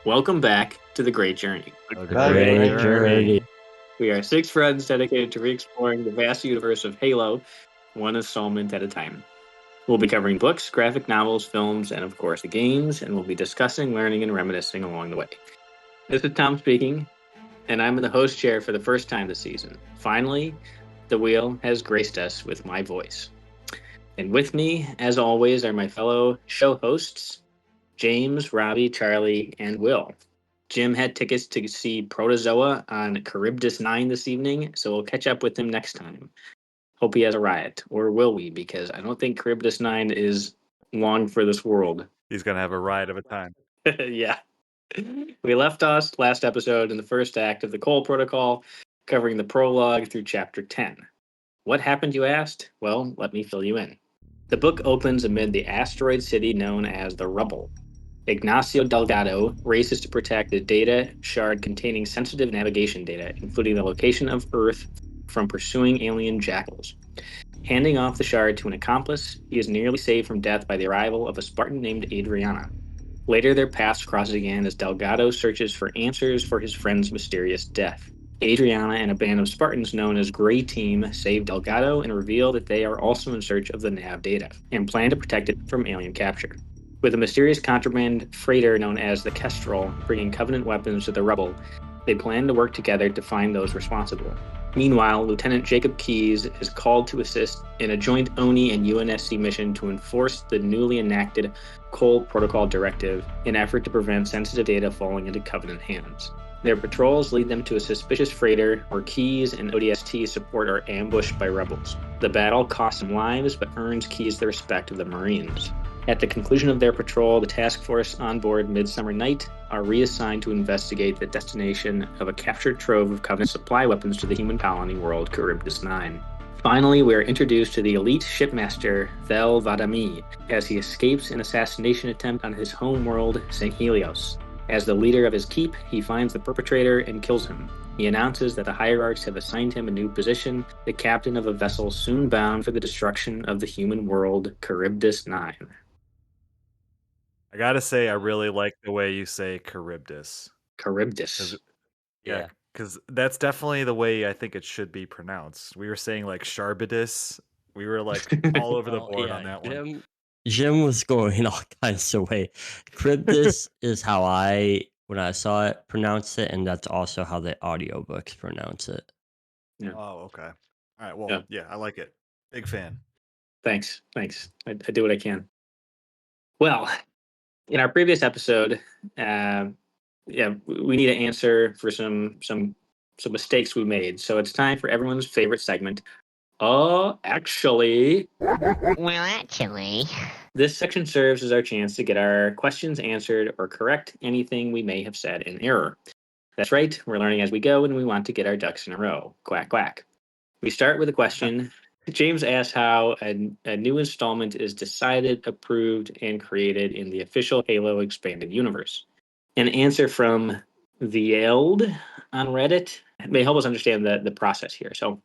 Welcome back to The Great Journey. A Great journey. We are six friends dedicated to re-exploring the vast universe of Halo, one installment at a time. We'll be covering books, graphic novels, films, and of course the games, and we'll be discussing, learning, and reminiscing along the way. This is Tom speaking, and I'm in the host chair for the first time this season. Finally, the wheel has graced us with my voice. And with me, as always, are my fellow show hosts, James, Robbie, Charlie, and Will. Jim had tickets to see Protozoa on Charybdis 9 this evening, so we'll catch up with him next time. Hope he has a riot, or will we? Because I don't think Charybdis 9 is long for this world. He's gonna have a ride of a time. Yeah. We left us last episode in the first act of the Cole Protocol, covering the prologue through chapter 10. What happened, you asked? Well, let me fill you in. The book opens amid the asteroid city known as the Rubble. Ignacio Delgado races to protect the data shard containing sensitive navigation data, including the location of Earth, from pursuing alien jackals. Handing off the shard to an accomplice, he is nearly saved from death by the arrival of a Spartan named Adriana. Later, their paths cross again as Delgado searches for answers for his friend's mysterious death. Adriana and a band of Spartans known as Grey Team save Delgado and reveal that they are also in search of the nav data and plan to protect it from alien capture. With a mysterious contraband freighter known as the Kestrel bringing Covenant weapons to the Rubble, they plan to work together to find those responsible. Meanwhile, Lieutenant Jacob Keyes is called to assist in a joint ONI and UNSC mission to enforce the newly enacted Cole Protocol Directive in an effort to prevent sensitive data falling into Covenant hands. Their patrols lead them to a suspicious freighter where Keyes and ODST support are ambushed by rebels. The battle costs them lives but earns Keyes the respect of the Marines. At the conclusion of their patrol, the task force on board Midsummer Night are reassigned to investigate the destination of a captured trove of Covenant supply weapons to the human colony world Charybdis 9. Finally, we are introduced to the elite shipmaster Thel Vadami as he escapes an assassination attempt on his home world, St. Helios. As the leader of his keep, he finds the perpetrator and kills him. He announces that the hierarchs have assigned him a new position, the captain of a vessel soon bound for the destruction of the human world, Charybdis 9. I gotta say, I really like the way you say Charybdis. Charybdis. Yeah, because that's definitely the way I think it should be pronounced. We were saying like Sharbidis. We were like all over the board on that one. Jim was going all kinds of way. Charybdis is how when I saw it, pronounced it, and that's also how the audiobooks pronounce it. Yeah. Oh, okay. All right. Well, yeah, I like it. Big fan. Thanks. I do what I can. Well, in our previous episode, we need to answer for some mistakes we made. So it's time for everyone's favorite segment. Actually. This section serves as our chance to get our questions answered or correct anything we may have said in error. That's right, we're learning as we go and we want to get our ducks in a row. Quack, quack. We start with a question. James asked how a new installment is decided, approved, and created in the official Halo Expanded Universe. An answer from the Eld on Reddit may help us understand the process here. So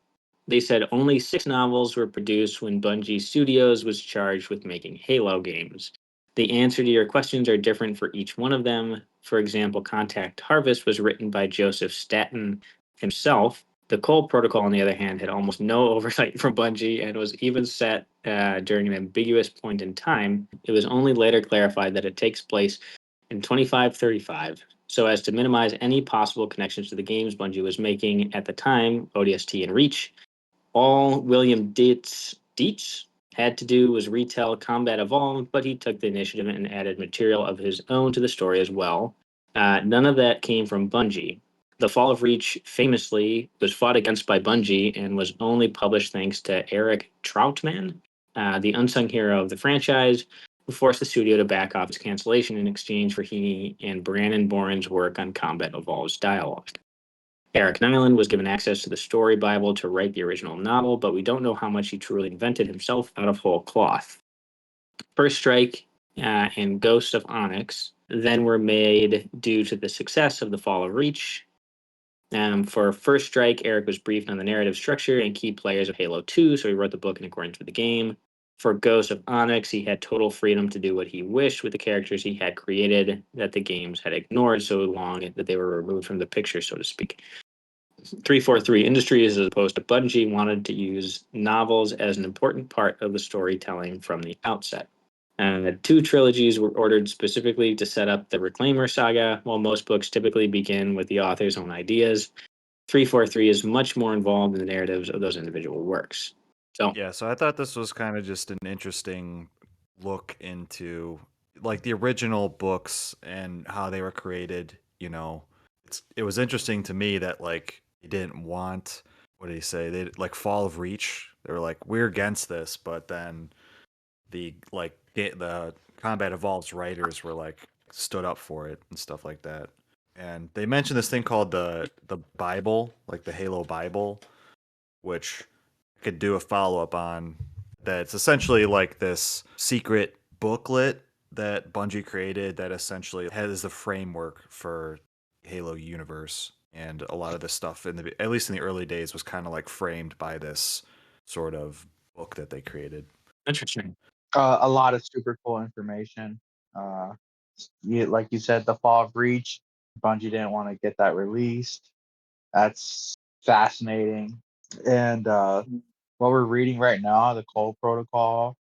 they said only 6 novels were produced when Bungie Studios was charged with making Halo games. The answer to your questions are different for each one of them. For example, Contact Harvest was written by Joseph Staten himself. The Cole Protocol, on the other hand, had almost no oversight from Bungie and was even set during an ambiguous point in time. It was only later clarified that it takes place in 2535, so as to minimize any possible connections to the games Bungie was making at the time, ODST and Reach. All William Dietz had to do was retell Combat Evolved, but he took the initiative and added material of his own to the story as well. None of that came from Bungie. The Fall of Reach famously was fought against by Bungie and was only published thanks to Eric Troutman, the unsung hero of the franchise, who forced the studio to back off its cancellation in exchange for Heaney and Brandon Boren's work on Combat Evolved's dialogue. Eric Nyland was given access to the story Bible to write the original novel, but we don't know how much he truly invented himself out of whole cloth. First Strike and Ghost of Onyx then were made due to the success of the Fall of Reach. For First Strike, Eric was briefed on the narrative structure and key players of Halo 2, so he wrote the book in accordance with the game. For Ghost of Onyx, he had total freedom to do what he wished with the characters he had created that the games had ignored so long that they were removed from the picture, so to speak. 343 Industries, as opposed to Bungie, wanted to use novels as an important part of the storytelling from the outset. 2 trilogies were ordered specifically to set up the Reclaimer saga, while most books typically begin with the author's own ideas. 343 is much more involved in the narratives of those individual works. So Yeah, so I thought this was kind of just an interesting look into like the original books and how they were created. It was interesting to me that like they didn't want, what did he say? They like Fall of Reach. They were like, we're against this, but then the Combat Evolved's writers were like stood up for it and stuff like that. And they mentioned this thing called the Bible, like the Halo Bible, which could do a follow-up on. That it's essentially like this secret booklet that Bungie created that essentially has the framework for Halo universe, and a lot of this stuff at least in the early days was kind of like framed by this sort of book that they created. interesting. A lot of super cool information. Like you said, the Fall of Reach, Bungie didn't want to get that released. That's fascinating. And what we're reading right now, the Cole Protocol,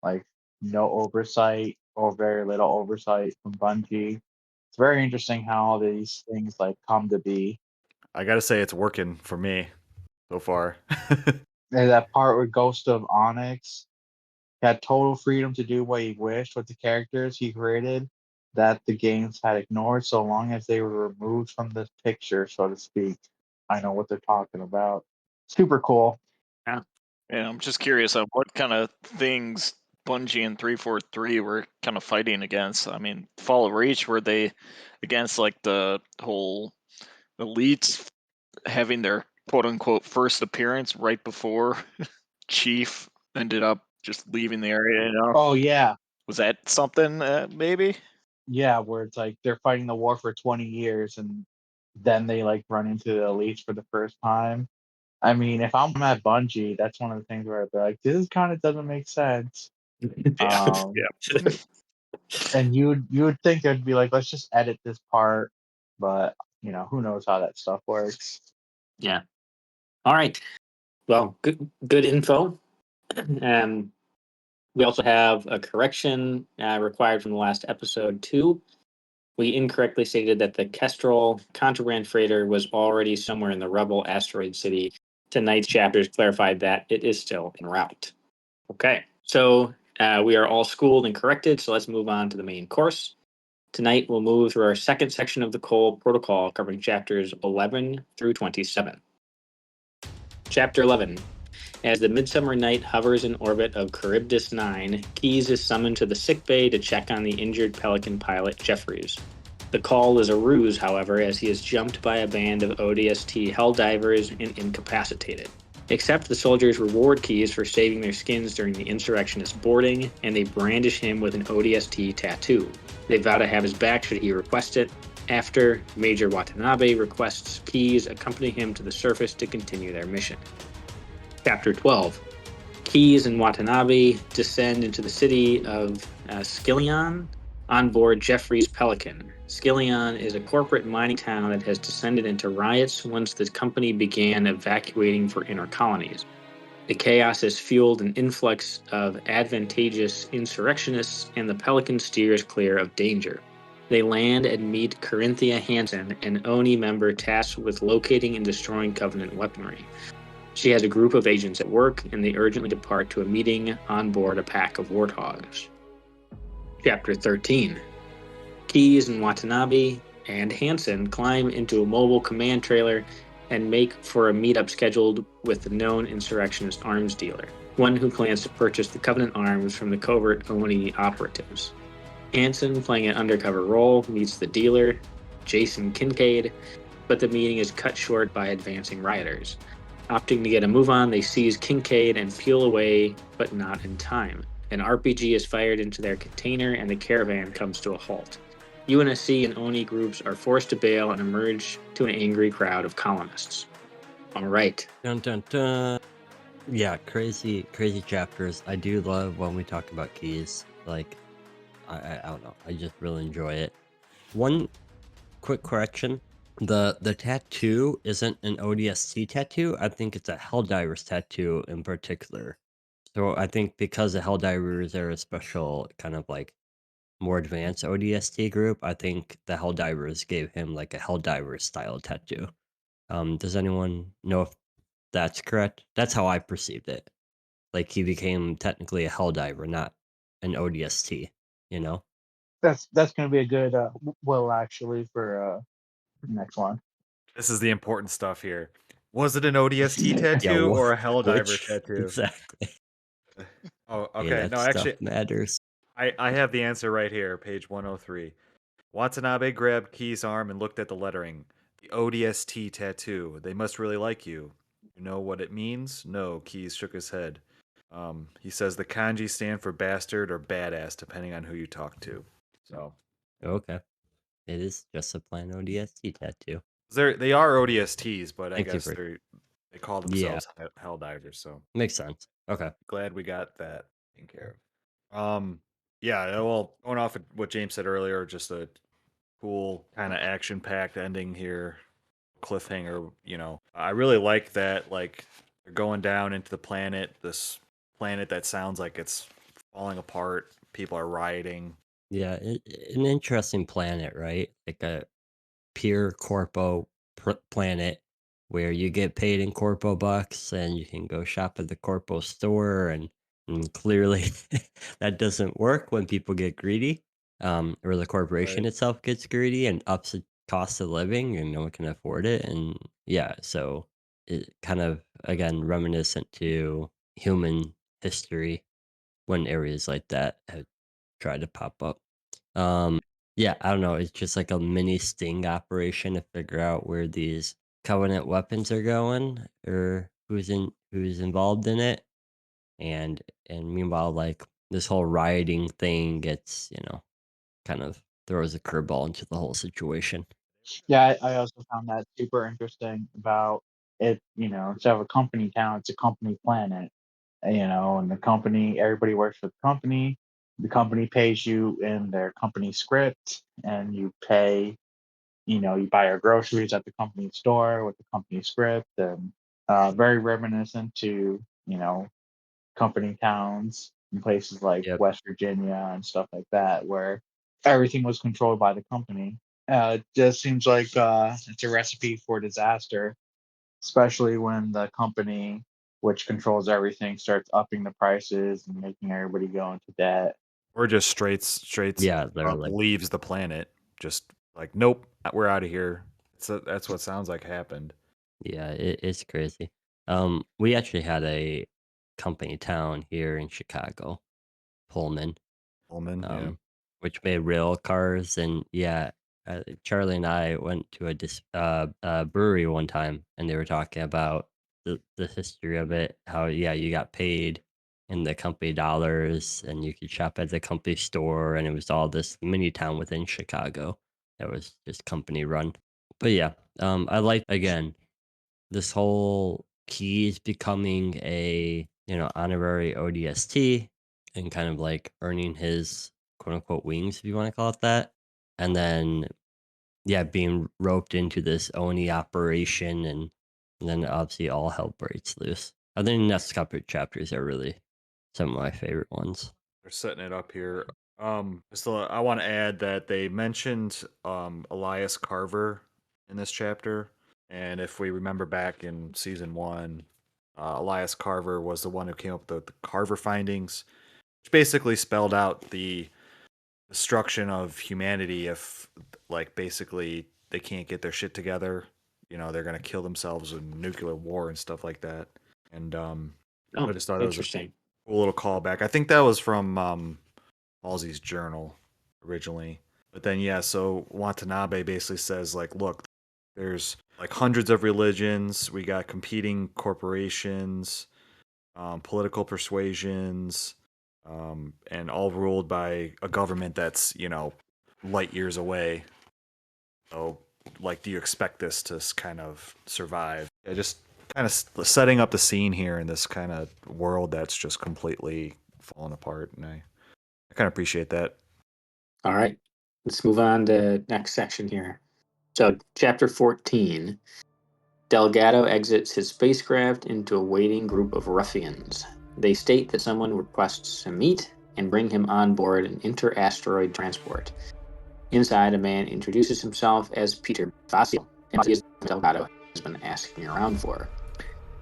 like no oversight or very little oversight from Bungie. It's very interesting how all these things like come to be. I gotta say, it's working for me so far. And that part with Ghost of Onyx, he had total freedom to do what he wished with the characters he created that the games had ignored so long as they were removed from the picture, so to speak. I know what they're talking about. Super cool. Yeah. Yeah, I'm just curious on what kind of things Bungie and 343 were kind of fighting against. I mean, Fall of Reach, were they against like the whole elites having their quote unquote first appearance right before Chief ended up just leaving the area? Oh, yeah. Was that something, maybe? Yeah, where it's like they're fighting the war for 20 years and then they like run into the elites for the first time. I mean, if I'm at Bungie, that's one of the things where I'd be like, this kind of doesn't make sense. Yeah. Yeah. And you would think it'd be like, let's just edit this part, but who knows how that stuff works. Yeah. All right. Well, good info. We also have a correction required from the last episode too. We incorrectly stated that the Kestrel contraband freighter was already somewhere in the Rubble asteroid city. Tonight's chapters clarified that it is still en route. Okay, so we are all schooled and corrected, so let's move on to the main course. Tonight we'll move through our second section of the Cole Protocol, covering chapters 11 through 27. Chapter 11. As the Midsummer Night hovers in orbit of Charybdis 9, Keyes is summoned to the sickbay to check on the injured Pelican pilot Jeffries. The call is a ruse, however, as he is jumped by a band of ODST helldivers and incapacitated. Except the soldiers reward Keyes for saving their skins during the insurrectionist boarding, and they brandish him with an ODST tattoo. They vow to have his back should he request it. After, Major Watanabe requests Keyes accompany him to the surface to continue their mission. Chapter 12. Keyes and Watanabe descend into the city of Skillion on board Jeffries' Pelican. Skillion is a corporate mining town that has descended into riots once the company began evacuating for inner colonies. The chaos has fueled an influx of advantageous insurrectionists, and the Pelican steers clear of danger. They land and meet Corinthia Hansen, an ONI member tasked with locating and destroying Covenant weaponry. She has a group of agents at work, and they urgently depart to a meeting on board a pack of warthogs. Chapter 13. Keyes and Watanabe and Hansen climb into a mobile command trailer and make for a meetup scheduled with the known insurrectionist arms dealer, one who plans to purchase the Covenant arms from the covert ONI operatives. Hansen, playing an undercover role, meets the dealer, Jason Kincaid, but the meeting is cut short by advancing rioters. Opting to get a move on, they seize Kincaid and peel away, but not in time. An RPG is fired into their container and the caravan comes to a halt. UNSC and ONI groups are forced to bail and emerge to an angry crowd of colonists. All right. Dun, dun, dun. Yeah, crazy chapters. I do love when we talk about keys. Like, I don't know. I just really enjoy it. One quick correction: the tattoo isn't an ODST tattoo. I think it's a Helldivers tattoo in particular. So I think because the Helldivers are a special kind of like more advanced ODST group, I think the Helldivers gave him like a Helldivers style tattoo. Does anyone know if that's correct? That's how I perceived it. Like he became technically a Helldiver, not an ODST. You know? That's going to be a good will actually for next one. This is the important stuff here. Was it an ODST Yeah. tattoo or a Helldiver Which tattoo? exactly? Oh, Hey, okay. that No, stuff actually, matters. I have the answer right here, page 103. Watanabe grabbed Key's arm and looked at the lettering. The ODST tattoo. They must really like you. You know what it means? No, Keys shook his head. He says the kanji stand for bastard or badass, depending on who you talk to. So Okay, it is just a plain ODST tattoo. they are ODSTs, but I Thank you guess for they call yeah, themselves Helldivers. So makes sense. Okay. glad we got that taken care of. Yeah. Well, going off of what James said earlier, just a cool kind of action-packed ending here, cliffhanger. I really like that. Like they're going down into the planet, this planet that sounds like it's falling apart. People are rioting. Yeah, an interesting planet, right? Like a pure corpo planet where you get paid in corpo bucks and you can go shop at the corpo store and clearly that doesn't work when people get greedy, or the corporation Right. itself gets greedy and ups the cost of living and no one can afford it. And yeah, so it kind of again reminiscent to human history when areas like that have tried to pop up. Yeah, I don't know. It's just like a mini sting operation to figure out where these Covenant weapons are going or who's involved in it. And meanwhile, like this whole rioting thing gets, kind of throws a curveball into the whole situation. Yeah, I also found that super interesting about it. Instead of a company town, it's a company planet. And the company, everybody works for the company. The company pays you in their company script, and you pay. You buy your groceries at the company store with the company script, and very reminiscent to company towns in places like Yep. West Virginia and stuff like that, where everything was controlled by the company. It just seems like it's a recipe for disaster, especially when the company, which controls everything, starts upping the prices and making everybody go into debt. Or just straight Yeah, they're up like, leaves the planet. Just like, nope, we're out of here. That's what sounds like happened. yeah, it's crazy. We actually had a company town here in Chicago, Pullman. Pullman, yeah. Which made rail cars. And yeah, Charlie and I went to a brewery one time, and they were talking about the history of it. How yeah, you got paid in the company dollars, and you could shop at the company store, and it was all this mini town within Chicago that was just company run. But yeah, I like again this whole Keys becoming a honorary ODST and kind of like earning his quote unquote wings, if you want to call it that, and then yeah, being roped into this Oni operation, and then obviously all hell breaks loose. I think the next couple of chapters are really some of my favorite ones. They're setting it up here. I want to add that they mentioned Elias Carver in this chapter, and if we remember back in season 1, Elias Carver was the one who came up with the Carver findings, which basically spelled out the destruction of humanity if, like, basically they can't get their shit together. They're gonna kill themselves in nuclear war and stuff like that. And I Oh, just thought it was a interesting. cool little callback. I think that was from Halsey's journal originally. But then yeah, so Watanabe basically says like, look, there's like hundreds of religions. We got competing corporations, political persuasions, and all ruled by a government that's light years away. So like, do you expect this to kind of survive? I just kind of setting up the scene here in this kind of world that's just completely fallen apart, and I kind of appreciate that. All right, let's move on to next section here. So, chapter 14. Delgado exits his spacecraft into a waiting group of ruffians. They state that someone requests to meet and bring him on board an inter-asteroid transport. Inside, a man introduces himself as Peter Facio, and he is Delgado has been asking around for.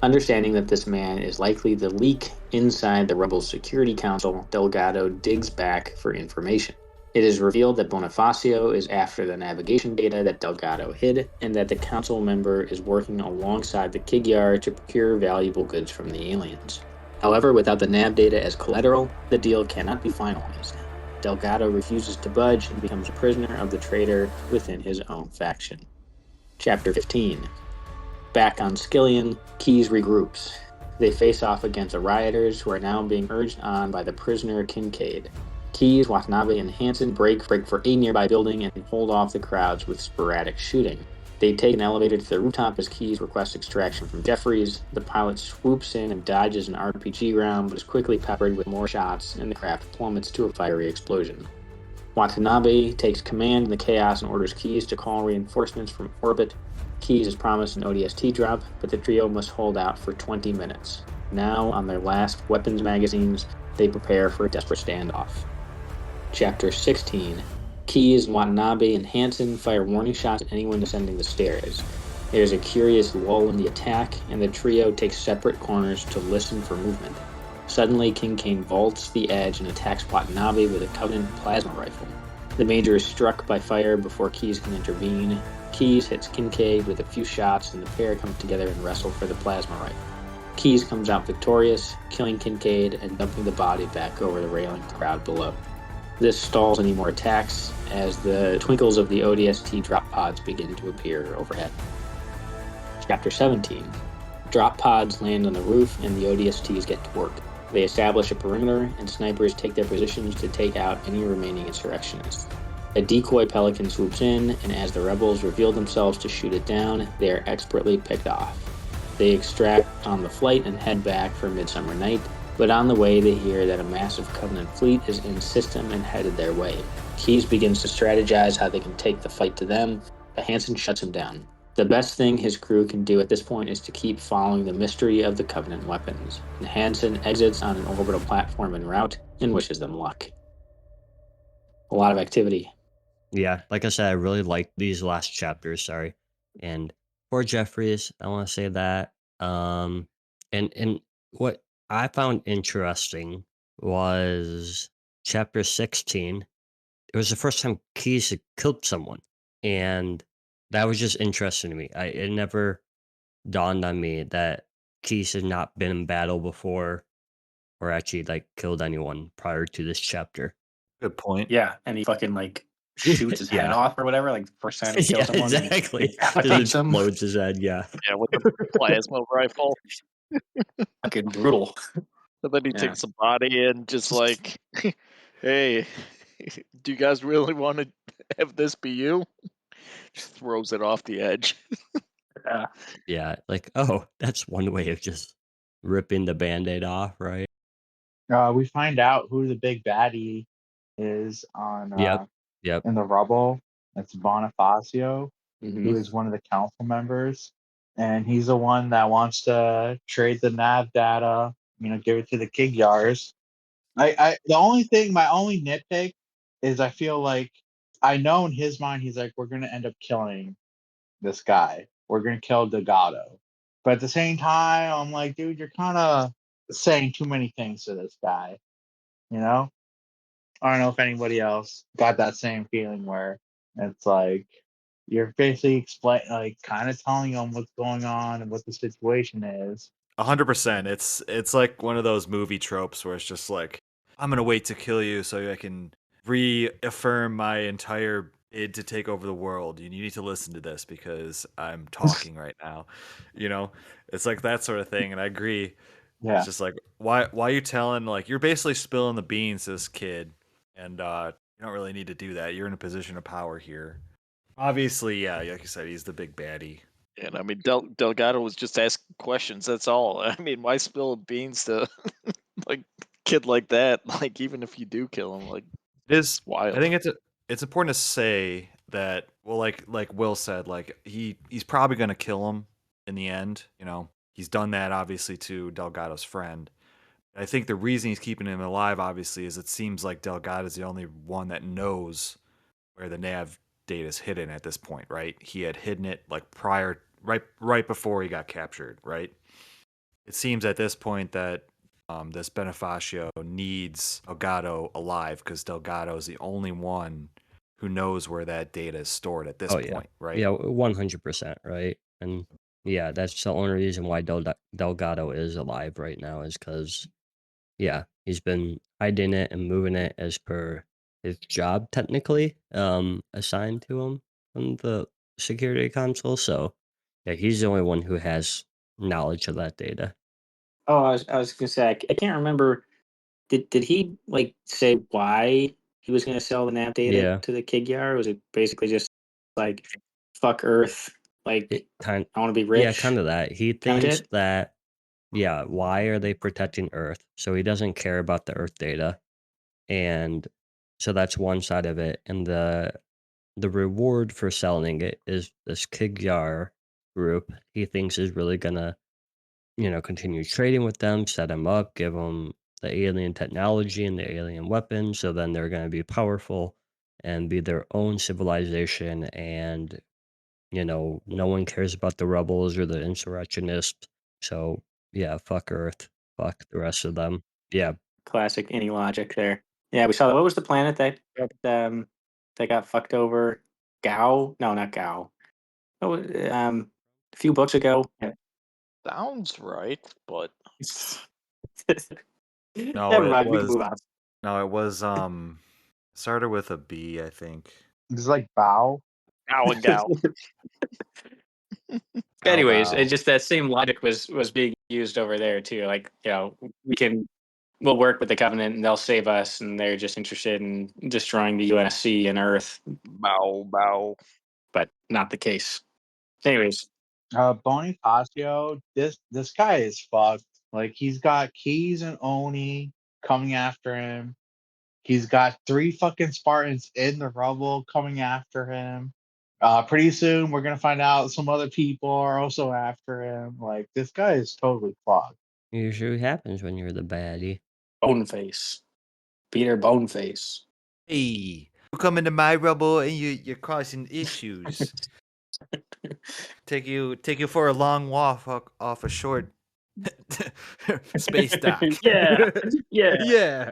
Understanding that this man is likely the leak inside the Rubble Security Council, Delgado digs back for information. It is revealed that Bonifacio is after the navigation data that Delgado hid, and that the council member is working alongside the Kigyar to procure valuable goods from the aliens. However, without the nav data as collateral, the deal cannot be finalized. Delgado refuses to budge and becomes a prisoner of the traitor within his own faction. Chapter 15. Back on Skillion, Keyes regroups. They face off against the rioters who are now being urged on by the prisoner Kincaid. Keyes, Watanabe, and Hansen break for a nearby building and hold off the crowds with sporadic shooting. They take an elevator to the rooftop as Keyes requests extraction from Jeffries. The pilot swoops in and dodges an RPG round, but is quickly peppered with more shots, and the craft plummets to a fiery explosion. Watanabe takes command in the chaos and orders Keyes to call reinforcements from orbit. Keyes is promised an ODST drop, but the trio must hold out for 20 minutes. Now, on their last weapons magazines, they prepare for a desperate standoff. Chapter 16. Keyes, Watanabe, and Hansen fire warning shots at anyone descending the stairs. There's a curious lull in the attack, and the trio takes separate corners to listen for movement. Suddenly, Kincaid vaults the edge and attacks Watanabe with a Covenant plasma rifle. The Major is struck by fire before Keyes can intervene. Keyes hits Kincaid with a few shots, and the pair come together and wrestle for the plasma rifle. Keyes comes out victorious, killing Kincaid and dumping the body back over the railing crowd below. This stalls any more attacks as the twinkles of the ODST drop pods begin to appear overhead. Chapter 17. Drop pods land on the roof and the ODSTs get to work. They establish a perimeter, and snipers take their positions to take out any remaining insurrectionists. A decoy Pelican swoops in, and as the rebels reveal themselves to shoot it down, they are expertly picked off. They extract on the flight and head back for Midsummer Night, but on the way they hear that a massive Covenant fleet is in system and headed their way. Keyes begins to strategize how they can take the fight to them, but Hansen shuts him down. The best thing his crew can do at this point is to keep following the mystery of the Covenant weapons, and Hansen exits on an orbital platform en route and wishes them luck. A lot of activity. Yeah, like I said, I really liked these last chapters. Sorry, and for Jeffries, I want to say that. And what I found interesting was chapter 16. It was the first time Keyes had killed someone, and that was just interesting to me. It never dawned on me that Keyes had not been in battle before, or actually like killed anyone prior to this chapter. Good point. Yeah, and he fucking like shoots his head Yeah. off or whatever. Like the first time he kills Yeah, someone, exactly. he decapitates Just him. explodes his head. Yeah. Yeah, with the plasma rifle. Fucking brutal. And then he Yeah. takes the body and just like, hey, do you guys really want to have this be you? Just throws it off the edge. Yeah. Yeah. Like, oh, that's one way of just ripping the band-aid off, right? We find out who the big baddie is on Yep. Yep. in the Rubble. It's Bonifacio, Mm-hmm. who is one of the council members, and he's the one that wants to trade the nav data. Give it to the Kigyars. The only thing, my only nitpick is I feel like I know in his mind he's like, we're gonna end up killing this guy. We're gonna kill Delgado. But at the same time, I'm like, dude, you're kind of saying too many things to this guy. You know? I don't know if anybody else got that same feeling where it's like you're basically like kind of telling them what's going on and what the situation is. 100%. It's like one of those movie tropes where it's just like, I'm gonna wait to kill you so I can reaffirm my entire bid to take over the world. You need to listen to this because I'm talking right now. It's like that sort of thing, and I agree. Yeah. It's just like, why are you telling, like, you're basically spilling the beans to this kid, and you don't really need to do that. You're in a position of power here. Obviously, yeah, like you said, he's the big baddie. And I mean, Delgado was just asking questions. That's all. I mean, why spill beans to like kid like that? Like, even if you do kill him, like, It is. it's wild. I think it's important to say that, well, like Will said, like he's probably going to kill him in the end. You know, he's done that obviously to Delgado's friend. I think the reason he's keeping him alive, obviously, is it seems like Delgado is the only one that knows where the nav data is hidden at this point, right? He had hidden it like right before he got captured, right? It seems at this point that this Bonifacio needs Delgado alive because Delgado is the only one who knows where that data is stored at this Oh yeah, point, right? yeah, 100%, right? And yeah, that's the only reason why Delgado is alive right now is because yeah, he's been hiding it and moving it as per his job technically assigned to him from the security console. So yeah, he's the only one who has knowledge of that data. Oh, I was gonna say I can't remember. Did he like say why he was gonna sell the nav data Yeah, to the Kigyar? Or was it basically just like fuck Earth? Like it kind I want to be yeah, rich, kind of that. He kind of thinks shit. that yeah, why are they protecting Earth? So he doesn't care about the Earth data, and so that's one side of it. And the reward for selling it is this Kigyar group. He thinks is really gonna continue trading with them, set them up, give them the alien technology and the alien weapons. So then they're gonna be powerful and be their own civilization. And no one cares about the rebels or the insurrectionists. So yeah, fuck Earth, fuck the rest of them. Yeah, Classic any logic there. Yeah, we saw that. What was the planet that got fucked over? Gao? No, not Gao. Oh, a few books ago. Sounds right, but No, Never mind. We can move on. it was started with a B, I think. It's like bow. ow and gal. Anyways, Bao. it just that same logic was being used over there too. Like, we'll work with the Covenant and they'll save us, and they're just interested in destroying the UNSC and Earth, Bow. but not the case. Anyways, Bonifacio, this guy is fucked. Like he's got Keys and Oni coming after him. He's got 3 fucking Spartans in the rubble coming after him. Pretty soon we're gonna find out some other people are also after him. Like this guy is totally fucked. usually happens when you're the baddie. Boneface, Peter Boneface. Hey, you come into my rubble and you're causing issues. Take you for a long walk off a short space dock. Yeah, yeah. Yeah.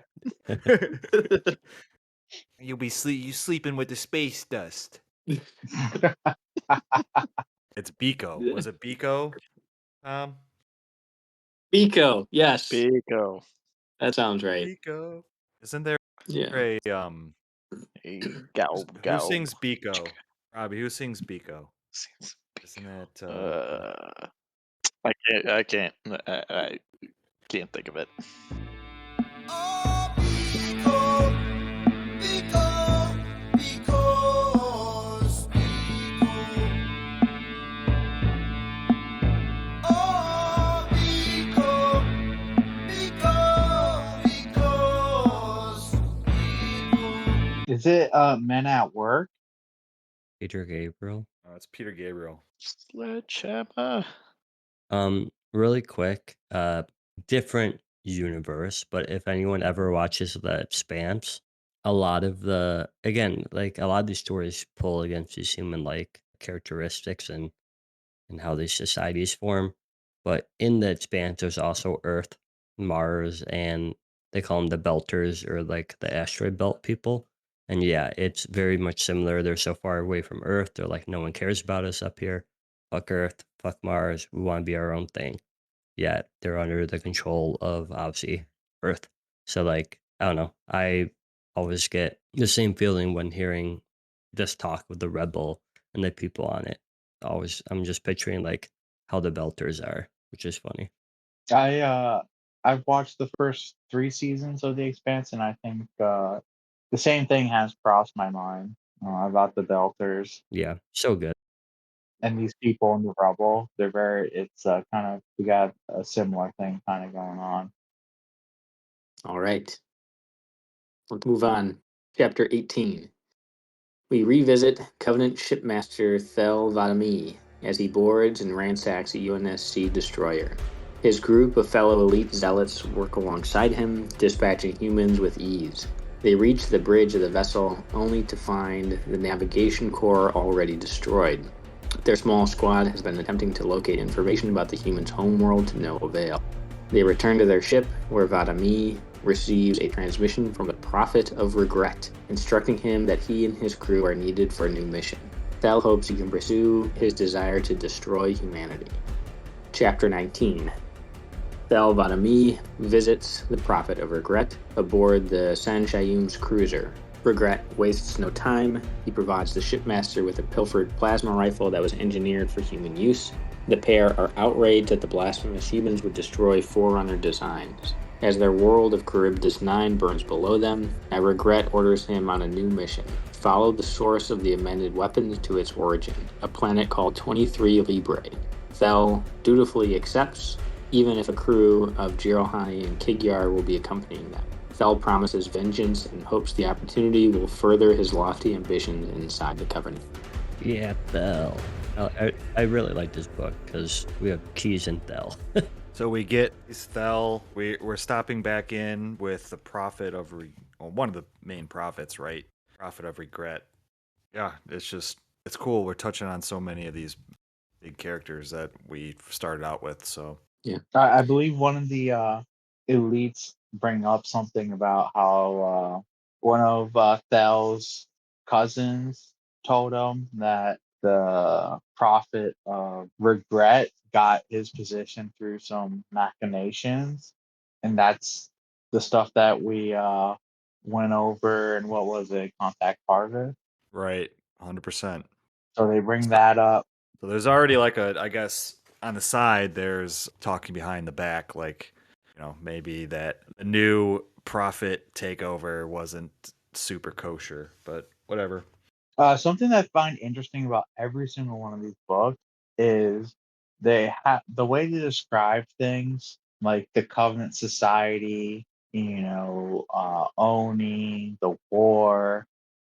You sleeping with the space dust. It's Biko. Was it Biko? Biko, yes, Pico. that sounds right. Biko. Isn't there Yeah, a Hey, gal. who sings Biko? Robbie, who sings Biko? Sings Isn't it I can't I can't think of it. Is it Men at Work? Peter Gabriel. Oh, it's Peter Gabriel. Sledgehammer. Really quick, different universe, but if anyone ever watches The Expanse, a lot of these stories pull against these human like characteristics and how these societies form. But in The Expanse, there's also Earth, Mars, and they call them the Belters or like the asteroid belt people. And yeah, it's very much similar. They're so far away from Earth. They're like, no one cares about us up here. Fuck Earth, fuck Mars. We want to be our own thing. Yet they're under the control of obviously Earth. So like, I don't know. I always get the same feeling when hearing this talk with the Rebel and the people on it. I'm just picturing like how the Belters are, which is funny. I've watched the first 3 seasons of The Expanse, and I think the same thing has crossed my mind about the Belters. Yeah, so good. And these people in the rubble, they're very. It's kind of we got a similar thing kind of going on. All right. Let's move on. Chapter 18. We revisit Covenant shipmaster Thel Vadami as he boards and ransacks a UNSC destroyer. His group of fellow elite zealots work alongside him, dispatching humans with ease. They reach the bridge of the vessel only to find the navigation core already destroyed. Their small squad has been attempting to locate information about the humans' homeworld to no avail. They return to their ship, where Vadami receives a transmission from the Prophet of Regret, instructing him that he and his crew are needed for a new mission. Thel hopes he can pursue his desire to destroy humanity. Chapter 19. Thel Vadami visits the Prophet of Regret aboard the San Shayum's cruiser. Regret wastes no time. He provides the shipmaster with a pilfered plasma rifle that was engineered for human use. The pair are outraged that the blasphemous humans would destroy Forerunner designs. As their world of Charybdis 9 burns below them, Regret orders him on a new mission. Follow the source of the amended weapons to its origin, a planet called 23 Libre. Thel dutifully accepts, even if a crew of Jirohani and Kigyar will be accompanying them. Thel promises vengeance and hopes the opportunity will further his lofty ambitions inside the Covenant. Yeah, Thel. I really like this book because we have keys in Thel. So we get Thel. We're stopping back in with the Prophet of one of the main prophets, right? Prophet of Regret. Yeah, it's cool. We're touching on so many of these big characters that we started out with. So Yeah. I believe one of the elites bring up something about how one of Thel's cousins told him that the prophet of regret got his position through some machinations, and that's the stuff that we went over. And what was it, Contact Carter? right, 100%. So they bring that up. So there's already I guess on the side, there's talking behind the back, maybe that the new prophet takeover wasn't super kosher, but whatever. Something that I find interesting about every single one of these books is they have the way they describe things, like the Covenant Society, Oni, the war,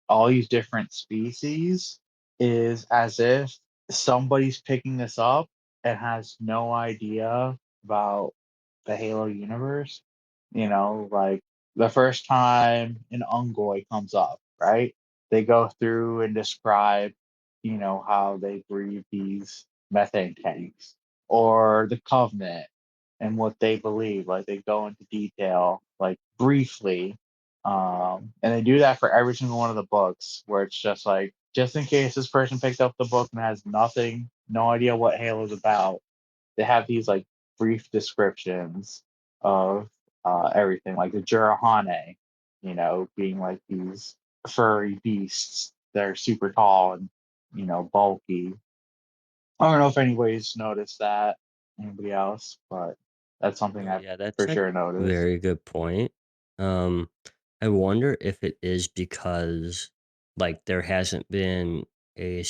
all these different species, is as if somebody's picking this up and has no idea about the Halo universe. Like the first time an Ungoy comes up, right? They go through and describe, how they breathe these methane tanks, or the Covenant and what they believe. Like they go into detail, like briefly, and they do that for every single one of the books, where it's just like, just in case this person picked up the book and has no idea what Halo's about, they have these like brief descriptions of everything, like the Jirahane, being like these furry beasts that are super tall and, bulky. I don't know if anybody's noticed that, anybody else, but that's something Oh I've yeah, that's for a sure noticed. very good point. Um, I wonder if it is because like there hasn't been a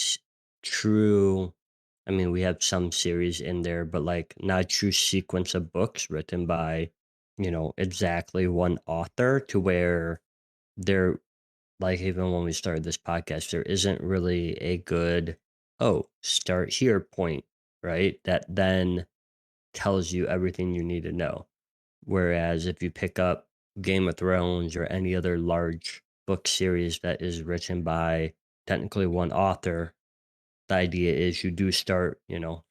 true. I mean, we have some series in there, but like not a true sequence of books written by, exactly one author to where there, like even when we started this podcast, there isn't really a good, oh, start here point, right? That then tells you everything you need to know. Whereas if you pick up Game of Thrones or any other large book series that is written by technically one author, the idea is you do start,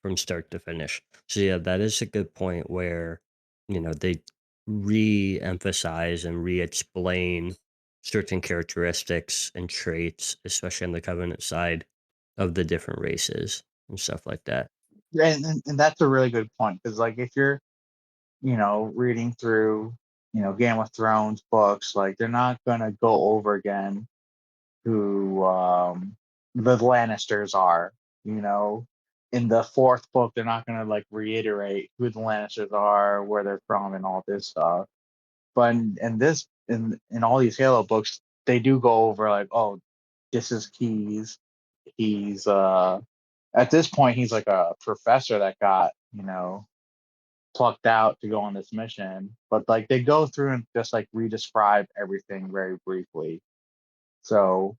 from start to finish. So yeah, that is a good point where, they re-emphasize and re-explain certain characteristics and traits, especially on the Covenant side of the different races and stuff like that. Yeah, and that's a really good point, because like if you're, reading through, Game of Thrones books, like they're not gonna go over again who the Lannisters are. You know, in the fourth book, they're not gonna like reiterate who the Lannisters are, where they're from, and all this stuff. But in all these Halo books, they do go over like, oh, this is Keys. He's at this point he's like a professor that got plucked out to go on this mission. But like they go through and just like redescribe everything very briefly. So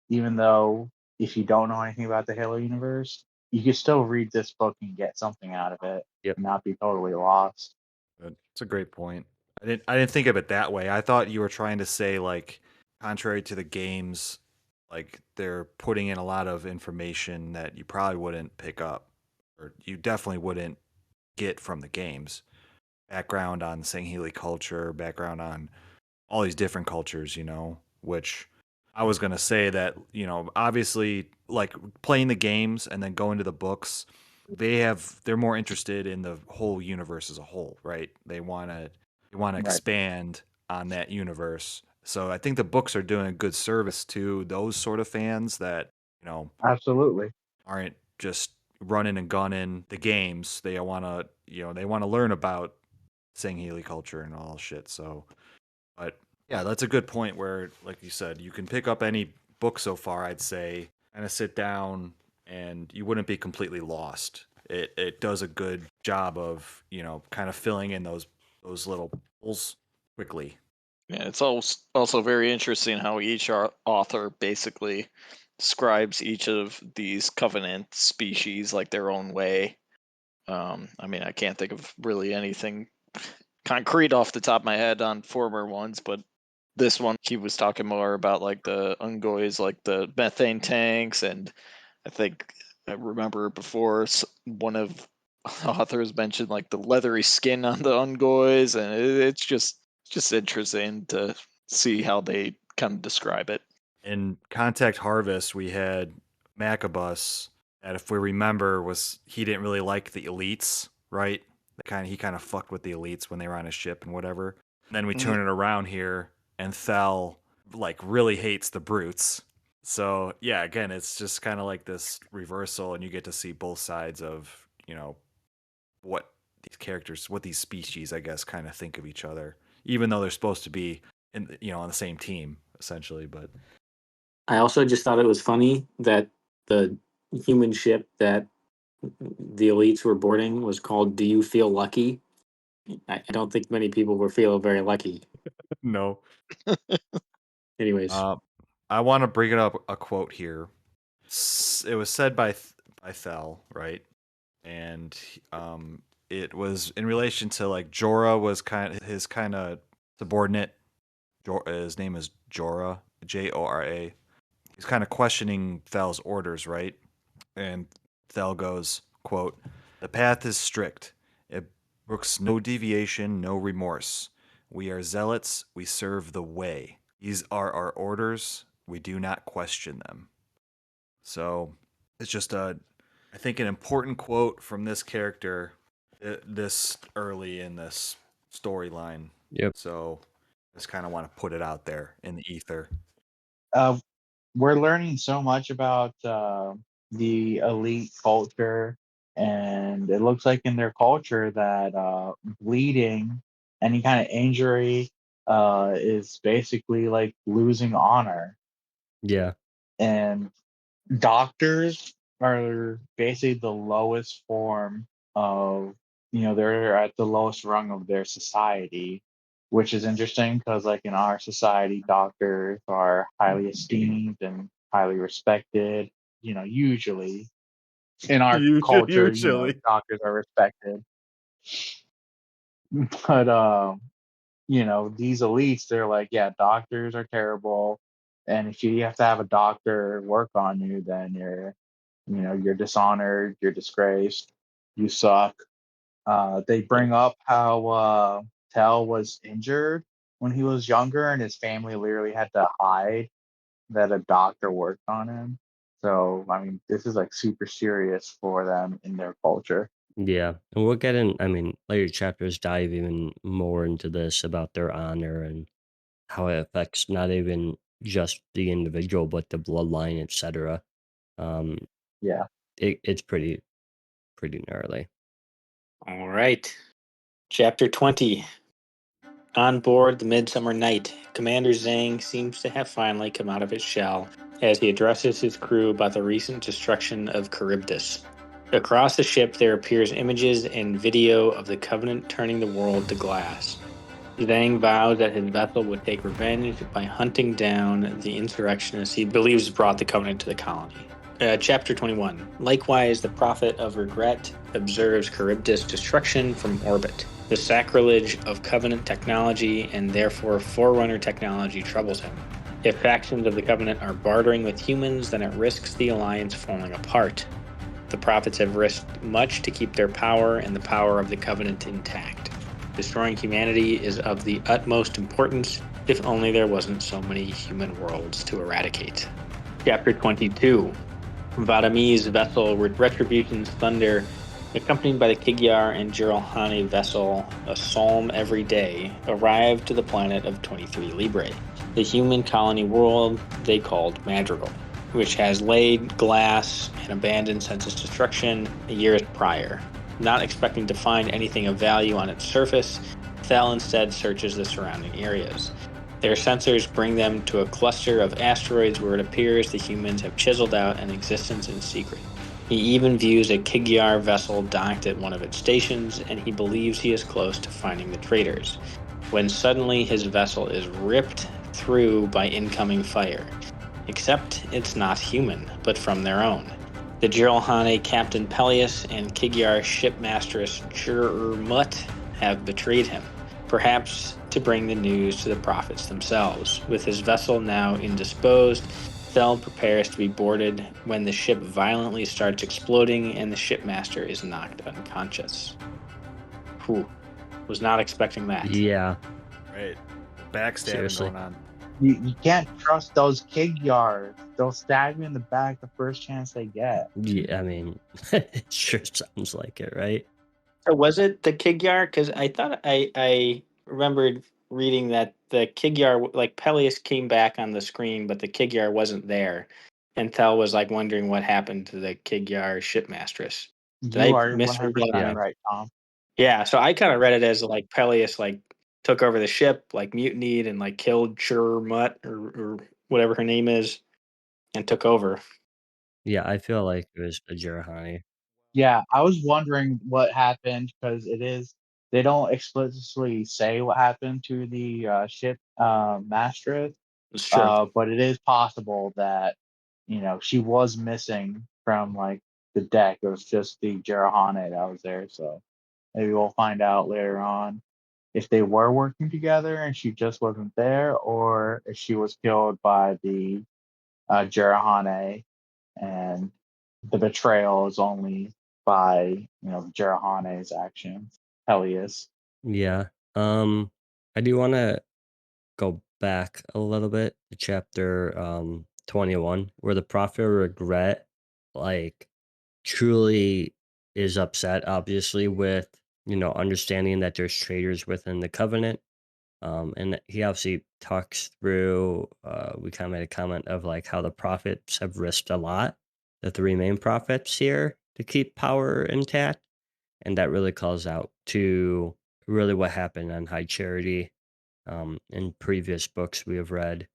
even though if you don't know anything about the Halo universe, you can still read this book and get something out of it Yep. and not be totally lost. That's a great point. I didn't think of it that way. I thought you were trying to say like contrary to the games, like they're putting in a lot of information that you probably wouldn't pick up or you definitely wouldn't get from the games. Background on Sangheili culture, background on all these different cultures, which I was going to say that, obviously like playing the games and then going to the books, they're more interested in the whole universe as a whole, right? They want to Right. expand on that universe. So I think the books are doing a good service to those sort of fans that, Absolutely. aren't just running and gunning the games. They want to, they want to learn about Sangheili culture and all shit. So, but yeah, that's a good point where, like you said, you can pick up any book so far, I'd say, kind of sit down and you wouldn't be completely lost. It does a good job of, kind of filling in those little holes quickly. Yeah, it's also very interesting how each author basically describes each of these Covenant species like their own way. I mean, I can't think of really anything concrete off the top of my head on former ones, but this one he was talking more about like the Ungoys, like the methane tanks, and I think I remember before one of the authors mentioned like the leathery skin on the Ungoys, and it's just interesting to see how they kind of describe it. In Contact Harvest, we had Macabus that, if we remember, he didn't really like the elites, right? He kind of fucked with the elites when they were on his ship and whatever. And then we turn it around here, and Thel like really hates the brutes. So yeah, again, it's just kind of like this reversal, and you get to see both sides of what what these species, I guess, kind of think of each other, even though they're supposed to be on the same team essentially. But I also just thought it was funny that the human ship that the elites were boarding was called "Do You Feel Lucky?" I don't think many people were feeling very lucky. no. Anyways, I want to bring up a quote here. It was said by Thel, right? And it was in relation to like Jorah was his kind of subordinate. His name is Jorah, Jora. He's kind of questioning Thel's orders, right? And Thel goes, quote, "The path is strict. It brooks no deviation, no remorse. We are zealots. We serve the way. These are our orders. We do not question them." So it's just I think an important quote from this character this early in this storyline. Yep. So just kind of want to put it out there in the ether. We're learning so much about the elite culture, and it looks like in their culture that bleeding, any kind of injury, is basically like losing honor. Yeah. And doctors are basically the lowest form of, they're at the lowest rung of their society, which is interesting because like in our society doctors are highly esteemed and highly respected. Usually in our culture, Usually. doctors are respected. But these elites, they're like, yeah, doctors are terrible, and if you have to have a doctor work on you, then you're dishonored, you're disgraced, you suck. They bring up how Tell was injured when he was younger, and his family literally had to hide that a doctor worked on him. So, I mean, this is like super serious for them in their culture. Yeah. And we'll get in, I mean, later chapters dive even more into this about their honor and how it affects not even just the individual, but the bloodline, etc. Um, Yeah. it's pretty gnarly. all right. Chapter 20. On board the Midsummer Night, Commander Zhang seems to have finally come out of his shell as he addresses his crew about the recent destruction of Charybdis. Across the ship, there appears images and video of the Covenant turning the world to glass. Zhang vows that his vessel would take revenge by hunting down the insurrectionists he believes brought the Covenant to the colony. Chapter 21. Likewise, the Prophet of Regret observes Charybdis' destruction from orbit. The sacrilege of Covenant technology and therefore Forerunner technology troubles him. If factions of the Covenant are bartering with humans, then it risks the alliance falling apart. The prophets have risked much to keep their power and the power of the Covenant intact. Destroying humanity is of the utmost importance, if only there wasn't so many human worlds to eradicate. Chapter 22. Vadami's vessel Retribution's Thunder, accompanied by the Kigyar and Jiralhane vessel, a psalm every day, arrived to the planet of 23 Libre, the human colony world they called Madrigal, which has laid glass and abandoned since its destruction years prior. Not expecting to find anything of value on its surface, Thel instead searches the surrounding areas. Their sensors bring them to a cluster of asteroids where it appears the humans have chiseled out an existence in secret. He even views a Kigyar vessel docked at one of its stations, and he believes he is close to finding the traitors, when suddenly his vessel is ripped through by incoming fire. Except it's not human, but from their own. The Jiralhane Captain Peleus and Kigyar shipmasteress Jurmut have betrayed him, perhaps to bring the news to the prophets themselves. With his vessel now indisposed, Thel prepares to be boarded when the ship violently starts exploding and the shipmaster is knocked unconscious. Whew. Was not expecting that. Yeah, Right. Backstabbing Seriously. going on. You can't trust those Kigyars. They'll stab you in the back the first chance they get. yeah. I mean, it sure sounds like it, right? So was it the Kigyar? Because I thought I remembered reading that the Kigyar, like Peleus came back on the screen, but the Kigyar wasn't there. And Thel was like wondering what happened to the Kigyar shipmastress. Did You I are misread 100% that? right, Tom. Yeah, so I kind of read it as like Peleus like took over the ship, like mutinied and like killed Jurmut or whatever her name is, and took over. Yeah, I feel like it was a Jirahani. Yeah, I was wondering what happened because they don't explicitly say what happened to the ship masteress, It's true. but it is possible that she was missing from like the deck. It was just the Jirahane that was there, so maybe we'll find out later on if they were working together and she just wasn't there, or if she was killed by the Jirahane and the betrayal is only by Jerahane's actions. Peleus. Yeah. I do want to go back a little bit to chapter 21, where the prophet of regret, like, truly is upset, obviously, with understanding that there's traitors within the covenant. And he obviously talks through. We kind of made a comment of like how the prophets have risked a lot, the three main prophets here, to keep power intact, and that really calls out to really what happened on High Charity. In previous books we have read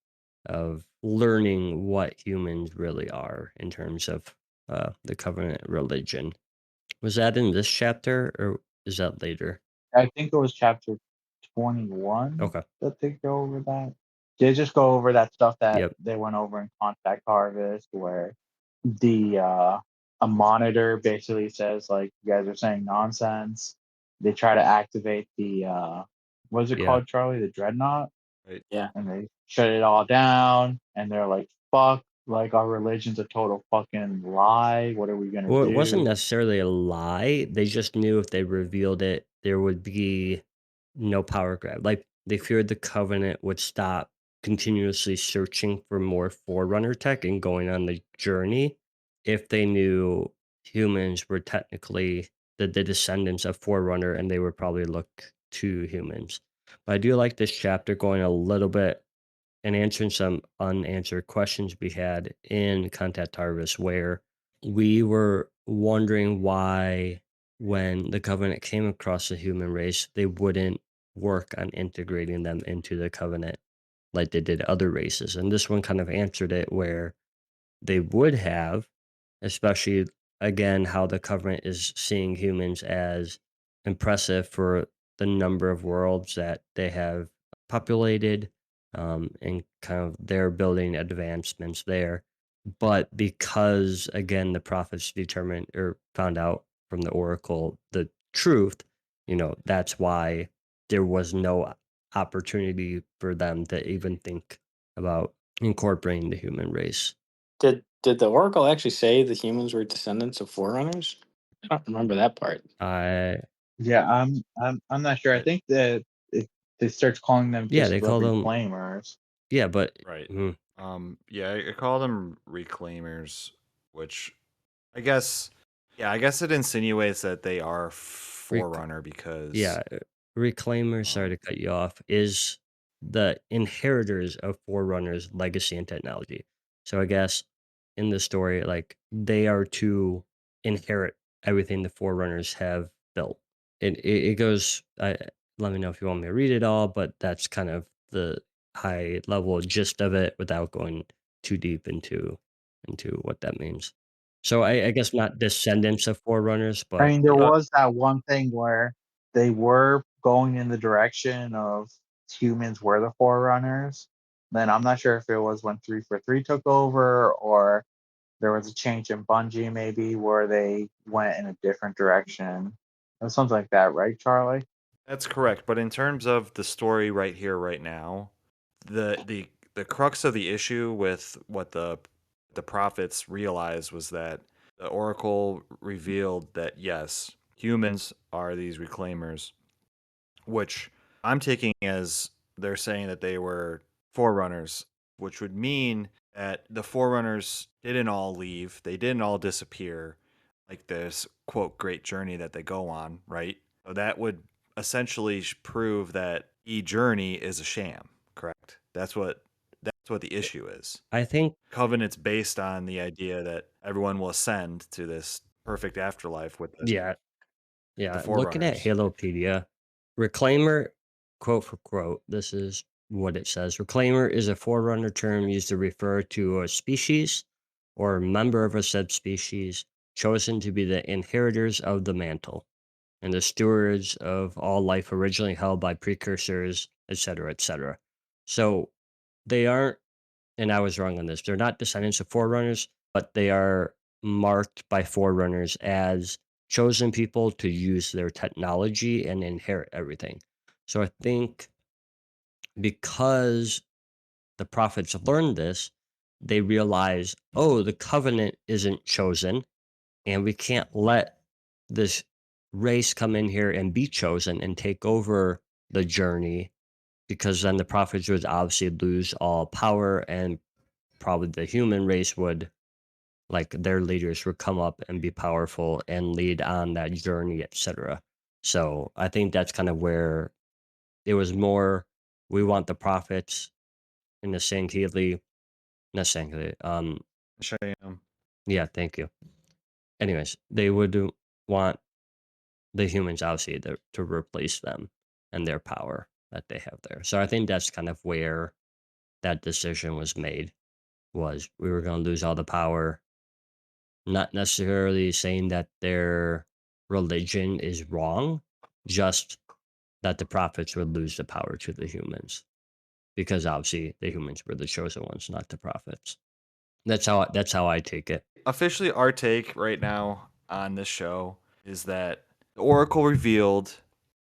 of learning what humans really are in terms of the covenant religion. Was that in this chapter or is that later? I think it was chapter 21 Okay. that they go over that. They just go over that stuff that Yep. they went over in Contact Harvest, where the a monitor basically says like you guys are saying nonsense. They try to activate the what is it Yeah. called, Charlie? The dreadnought, Right. Yeah. and they shut it all down. And they're like, "Fuck! Like our religion's a total fucking lie. What are we gonna Well, it wasn't do?" necessarily a lie. They just knew if they revealed it, there would be no power grab. Like they feared the Covenant would stop continuously searching for more Forerunner tech and going on the journey if they knew humans were technically the descendants of Forerunner and they would probably look to humans. But I do like this chapter going a little bit and answering some unanswered questions we had in Contact Harvest where we were wondering why when the Covenant came across the human race, they wouldn't work on integrating them into the Covenant like they did other races. And this one kind of answered it where they would have, especially again how the Covenant is seeing humans as impressive for the number of worlds that they have populated, and kind of their building advancements there. But because again the prophets determined or found out from the oracle the truth, that's why there was no opportunity for them to even think about incorporating the human race. Did the Oracle actually say the humans were descendants of Forerunners? I don't remember that part. I Yeah, I'm not sure. I think that it starts calling them Yeah, just they the call them. reclaimers. Yeah, but Right. mm, Yeah, I call them reclaimers, which I guess, yeah, I guess it insinuates that they are rec- forerunner because, yeah, reclaimers. Sorry um, to cut you off. Is the inheritors of Forerunners' legacy and technology. So I guess in the story, like they are to inherit everything the Forerunners have built. It goes. Let me know if you want me to read it all, but that's kind of the high level gist of it without going too deep into what that means. So I guess not descendants of Forerunners, I but mean, there uh, was that one thing where they were going in the direction of humans were the forerunners. Then I'm not sure if it was when 343 took over or there was a change in Bungie maybe where they went in a different direction. Or something like that, right, Charlie? that's correct. But in terms of the story right here, right now, the crux of the issue with what the prophets realized was that the oracle revealed that yes, humans are these reclaimers, which I'm taking as they're saying that they were forerunners, which would mean that the forerunners didn't all leave, they didn't all disappear, like this quote great journey that they go on, right? So that would essentially prove that journey is a sham, correct? That's what the issue is. I think Covenant's based on the idea that everyone will ascend to this perfect afterlife with yeah, the yeah. Looking at forerunners. Halopedia, reclaimer, quote for quote, this is what it says. Reclaimer is a Forerunner term used to refer to a species or member of a subspecies chosen to be the inheritors of the mantle and the stewards of all life originally held by precursors, etc., etc. So they aren't, and I was wrong on this. They're not descendants of Forerunners, but they are marked by Forerunners as chosen people to use their technology and inherit everything. So I think because the prophets learned this, they realize, oh, the covenant isn't chosen, and we can't let this race come in here and be chosen and take over the journey because then the prophets would obviously lose all power and probably the human race would, like their leaders would come up and be powerful and lead on that journey, etc. So I think that's kind of where it was more, we want the prophets in the Sankhili, not Sankhili, Sham. yeah, thank you. Anyways, they would want the humans obviously to replace them and their power that they have there. So I think that's kind of where that decision was made, was we were going to lose all the power. Not necessarily saying that their religion is wrong, just that the prophets would lose the power to the humans because obviously the humans were the chosen ones, not the prophets. That's how I take it. Officially, our take right now on this show is that the Oracle revealed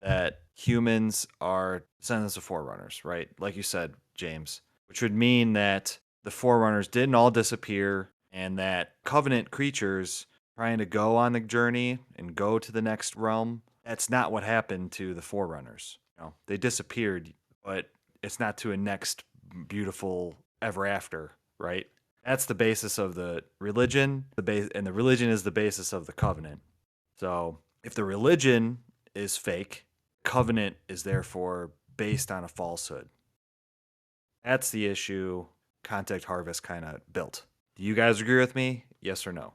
that humans are descendants of Forerunners, right? Like you said, James, which would mean that the Forerunners didn't all disappear and that Covenant creatures trying to go on the journey and go to the next realm, that's not what happened to the Forerunners. They disappeared, but it's not to a next beautiful ever after, right? That's the basis of the religion, and the religion is the basis of the covenant. So, if the religion is fake, covenant is therefore based on a falsehood. That's the issue Contact Harvest kind of built. Do you guys agree with me? Yes or no?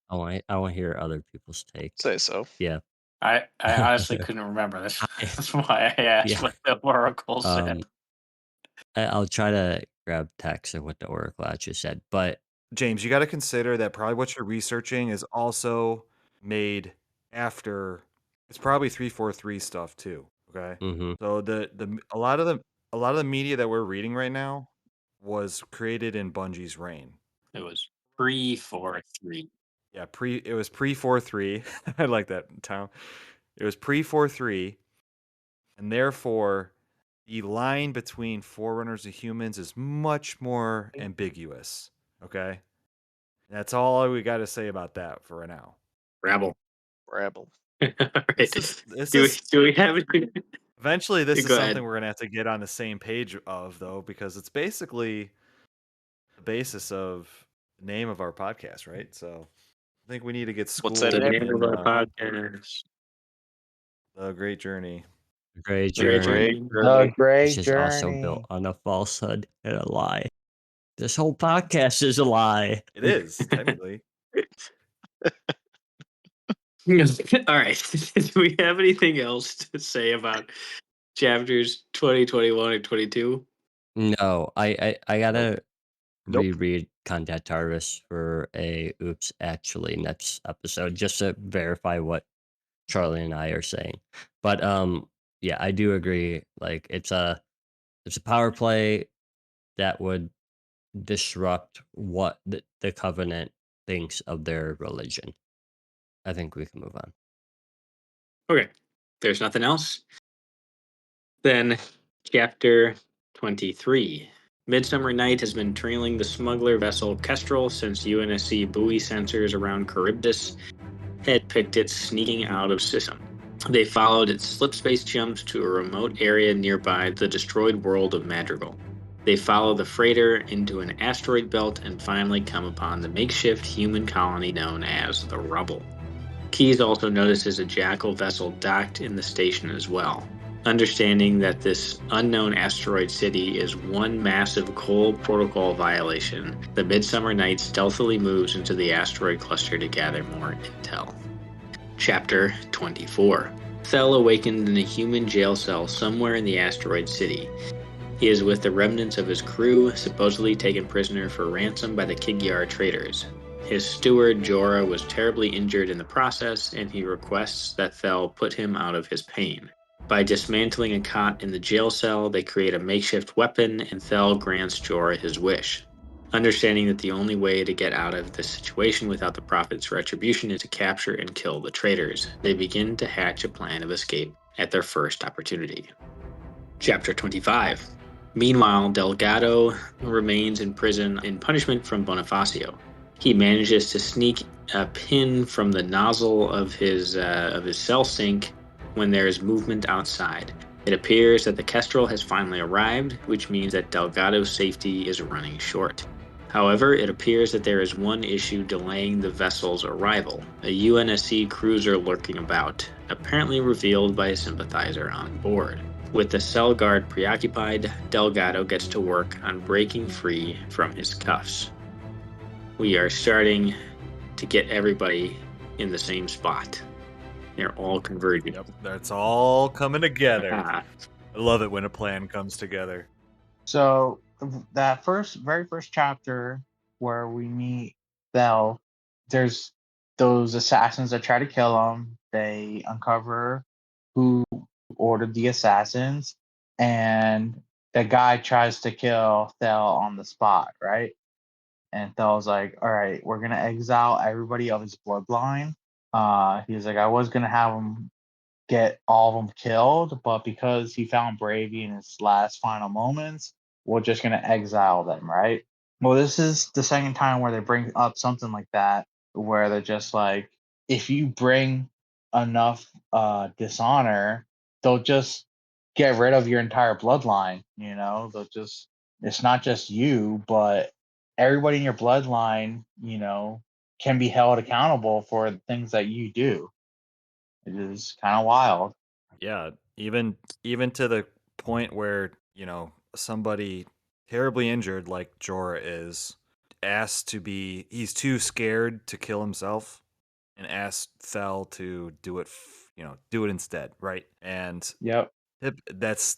I want to hear other people's take. Say so. Yeah. I honestly couldn't remember this. That's why I asked Yeah. what the Oracle said. I'll try to grab text of what the Oracle actually said, but James, you got to consider that probably what you're researching is also made after. It's probably 343 stuff too. Okay, Mm-hmm. so a lot of the media that we're reading right now was created in Bungie's reign. It was pre-4-3. Yeah, it was pre 4-3. I like that, Tom. It was pre 4-3, and therefore the line between Forerunners and humans is much more ambiguous. Okay, that's all we got to say about that for right now. Rabble. Rabble. All right. This do is we have anything? eventually this is Go something ahead. we're gonna have to get on the same page of, though, because it's basically the basis of the name of our podcast, right? So I think we need to get What's schooled that The name? name in of our podcast. the Great Journey. Great Great journey. Journey. The This Great is also built Journey. on a falsehood and a lie. This whole podcast is a lie. It is technically. All right. Do we have anything else to say about chapters 20, 21, and 22? No, I gotta Nope. reread Contact Harvest for a oops actually next episode just to verify what Charlie and I are saying. But yeah, I do agree. Like it's a power play that would disrupt what the Covenant thinks of their religion. I think we can move on. Okay. There's nothing else. Then, chapter 23. Midsummer Night has been trailing the smuggler vessel Kestrel since UNSC buoy sensors around Charybdis had picked it sneaking out of system. They followed its slipspace jumps to a remote area nearby the destroyed world of Madrigal. They follow the freighter into an asteroid belt and finally come upon the makeshift human colony known as the Rubble. Keyes also notices a Jackal vessel docked in the station as well. Understanding that this unknown asteroid city is one massive Cole Protocol violation, the Midsummer Night stealthily moves into the asteroid cluster to gather more intel. Chapter 24. Thel awakened in a human jail cell somewhere in the asteroid city. He is with the remnants of his crew, supposedly taken prisoner for ransom by the Kigyar traders. His steward, Jorah, was terribly injured in the process, and he requests that Thel put him out of his pain. By dismantling a cot in the jail cell, they create a makeshift weapon, and Thel grants Jorah his wish. Understanding that the only way to get out of this situation without the Prophet's retribution is to capture and kill the traitors, they begin to hatch a plan of escape at their first opportunity. Chapter 25. Meanwhile, Delgado remains in prison in punishment from Bonifacio. He manages to sneak a pin from the nozzle of his cell sink when there is movement outside. It appears that the Kestrel has finally arrived, which means that Delgado's safety is running short. However, it appears that there is one issue delaying the vessel's arrival, a UNSC cruiser lurking about, apparently revealed by a sympathizer on board. With the cell guard preoccupied, Delgado gets to work on breaking free from his cuffs. We are starting to get everybody in the same spot. They're all converging. Yep, that's all coming together. Ah, I love it when a plan comes together. So that very first chapter where we meet Bell, there's those assassins that try to kill him. They uncover who ordered the assassins, and the guy tries to kill Thel on the spot, right? And Thel's like, "All right, we're gonna exile everybody of his bloodline." He was like, "I was gonna have him get all of them killed, but because he found Bravey in his last final moments, we're just gonna exile them, right?" Well, this is the second time where they bring up something like that, where they're just like, if you bring enough dishonor, they'll just get rid of your entire bloodline. They'll just, it's not just you, but everybody in your bloodline, can be held accountable for the things that you do. It is kind of wild. Yeah, even to the point where, somebody terribly injured like Jorah is asked to be, he's too scared to kill himself and asked Thel to do it, do it instead, right? And Yep. that's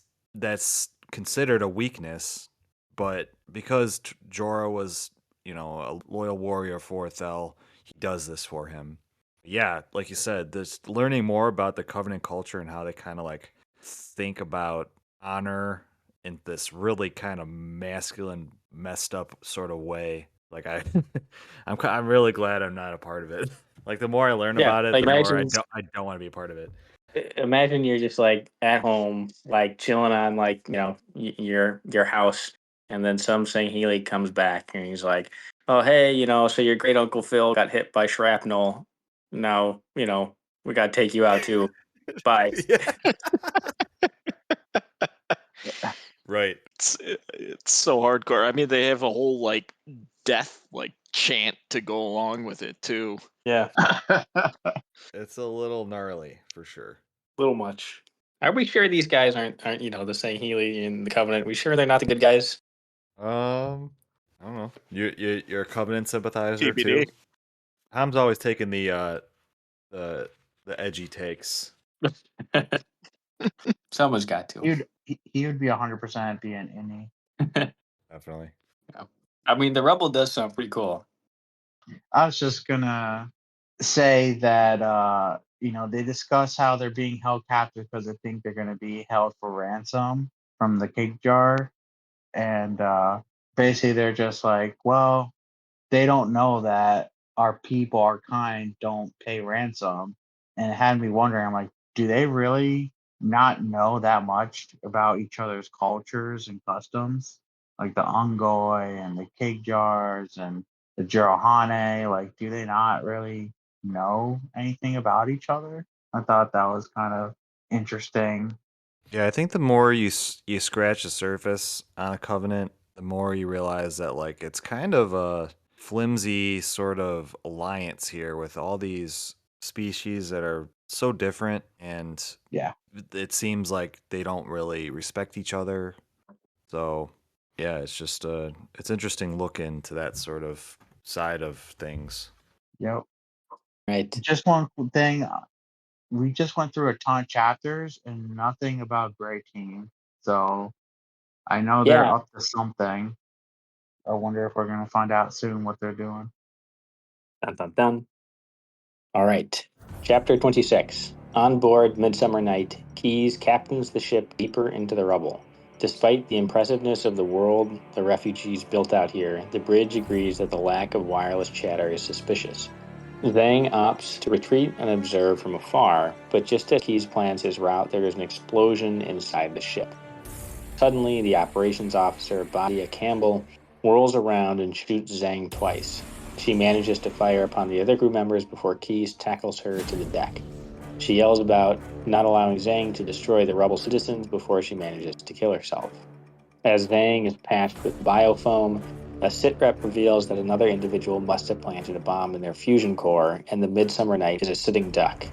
considered a weakness, but because Jorah was a loyal warrior for Thel, he does this for him. Yeah, like you said, this learning more about the Covenant culture and how they kind of like think about honor in this really kind of masculine, messed up sort of way. Like I'm really glad I'm not a part of it. Like the more I learn Yeah, about it, like the more imagine I don't want to be a part of it. imagine you're just like at home, like chilling on like your house, and then some St. Healy comes back and he's like, "Oh hey, so your great uncle Phil got hit by shrapnel. Now we got to take you out too. Bye." Yeah. Right. It's so hardcore. I mean, they have a whole like death like chant to go along with it too. Yeah, It's a little gnarly for sure. little much. Are we sure these guys aren't the St. Healy and the Covenant? We sure they're not the good guys? I don't know. You're a Covenant sympathizer TBD. too. Ham's always taking the edgy takes. Someone's got to. he would be 100% be an innie. Definitely. I mean, the Rubble does sound pretty cool. I was just gonna say that they discuss how they're being held captive because they think they're gonna be held for ransom from the cake jar, and basically they're just like, well, they don't know that our people, our kind, don't pay ransom, and it had me wondering. I'm like, do they really not know that much about each other's cultures and customs, like the Ungoy and the cake jars and the Jirohane? Like, do they not really know anything about each other? I thought that was kind of interesting. Yeah, I think the more you scratch the surface on a Covenant, the more you realize that like it's kind of a flimsy sort of alliance here with all these species that are so different, and Yeah. it seems like they don't really respect each other. So yeah, it's just it's interesting look into that sort of side of things. Yep. Right. Just one thing. We just went through a ton of chapters and nothing about Gray Team. So I know they're Yeah. up to something. I wonder if we're going to find out soon what they're doing. Dun, dun, dun. All right. Chapter 26. On board Midsummer Night, Keyes captains the ship deeper into the rubble. Despite the impressiveness of the world the refugees built out here, the bridge agrees that the lack of wireless chatter is suspicious. Zhang opts to retreat and observe from afar, but just as Keyes plans his route, there is an explosion inside the ship. Suddenly, the operations officer, Badia Campbell, whirls around and shoots Zhang twice. She manages to fire upon the other crew members before Keyes tackles her to the deck. She yells about not allowing Zhang to destroy the Rubble citizens before she manages to kill herself. As Zhang is patched with biofoam, a sitrep reveals that another individual must have planted a bomb in their fusion core, and the Midsummer Night is a sitting duck.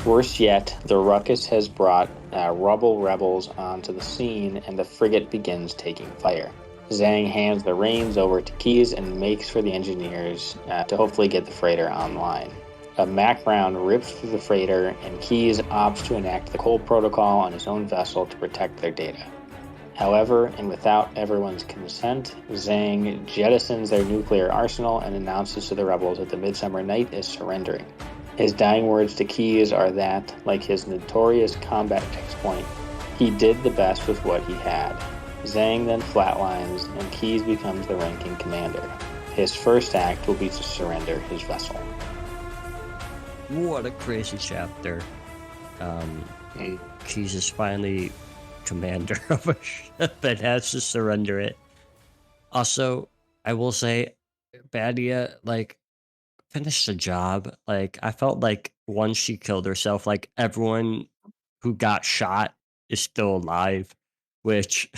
Worse yet, the ruckus has brought Rubble rebels onto the scene, and the frigate begins taking fire. Zhang hands the reins over to Keyes and makes for the engineers to hopefully get the freighter online. A Mac round rips through the freighter, and Keyes opts to enact the Cole Protocol on his own vessel to protect their data. However, and without everyone's consent, Zhang jettisons their nuclear arsenal and announces to the rebels that the Midsummer Night is surrendering. His dying words to Keyes are that, like his notorious combat exploit, he did the best with what he had. Zhang then flatlines, and Keyes becomes the ranking commander. His first act will be to surrender his vessel. What a crazy chapter. Keyes is finally commander of a ship and has to surrender it. Also, I will say, Badia, finished the job. I felt like once she killed herself, everyone who got shot is still alive, which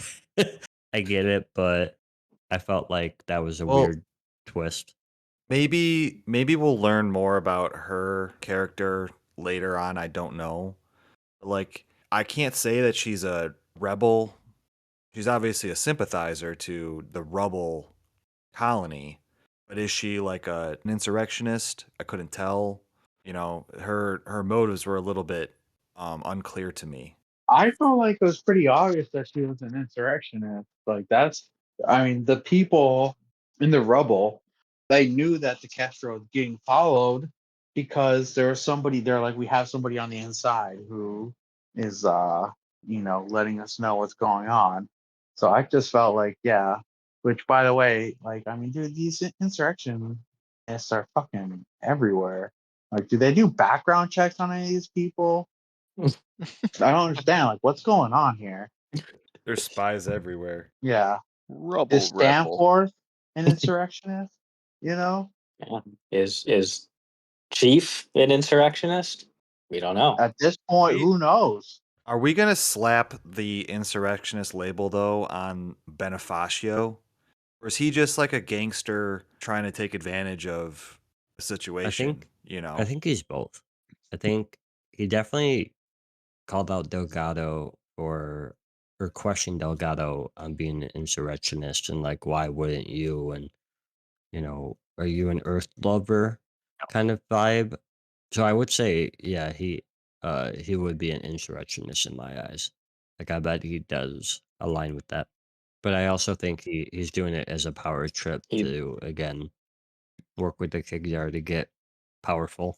I get it, but I felt like that was a Well, weird twist. maybe we'll learn more about her character later on. I don't know. Like, I can't say that she's a rebel. She's obviously a sympathizer to the Rubble colony, but is she like an insurrectionist? I couldn't tell. Her motives were a little bit unclear to me. I felt like it was pretty obvious that she was an insurrectionist. The people in the rubble they knew that the Castro was getting followed because there was somebody there, like we have somebody on the inside who is letting us know what's going on. So I just felt like, yeah, which by the way, like I mean, dude, these insurrectionists are fucking everywhere. Like, do they do background checks on any of these people? I don't understand. Like, what's going on here? There's spies everywhere. Yeah. Rubble Is rebel. Stanforth an insurrectionist? You know? Yeah. Is Chief an insurrectionist? We don't know. At this point, who knows? Are we gonna slap the insurrectionist label though on Bonifacio? Or is he just like a gangster trying to take advantage of the situation? I think he's both. I think he definitely called out Delgado or questioned Delgado on being an insurrectionist and like why wouldn't you, and are you an earth lover kind of vibe. So I would say, yeah, he would be an insurrectionist in my eyes. Like I bet he does align with that. But I also think he's doing it as a power trip He- to again work with the Kigyar to get powerful.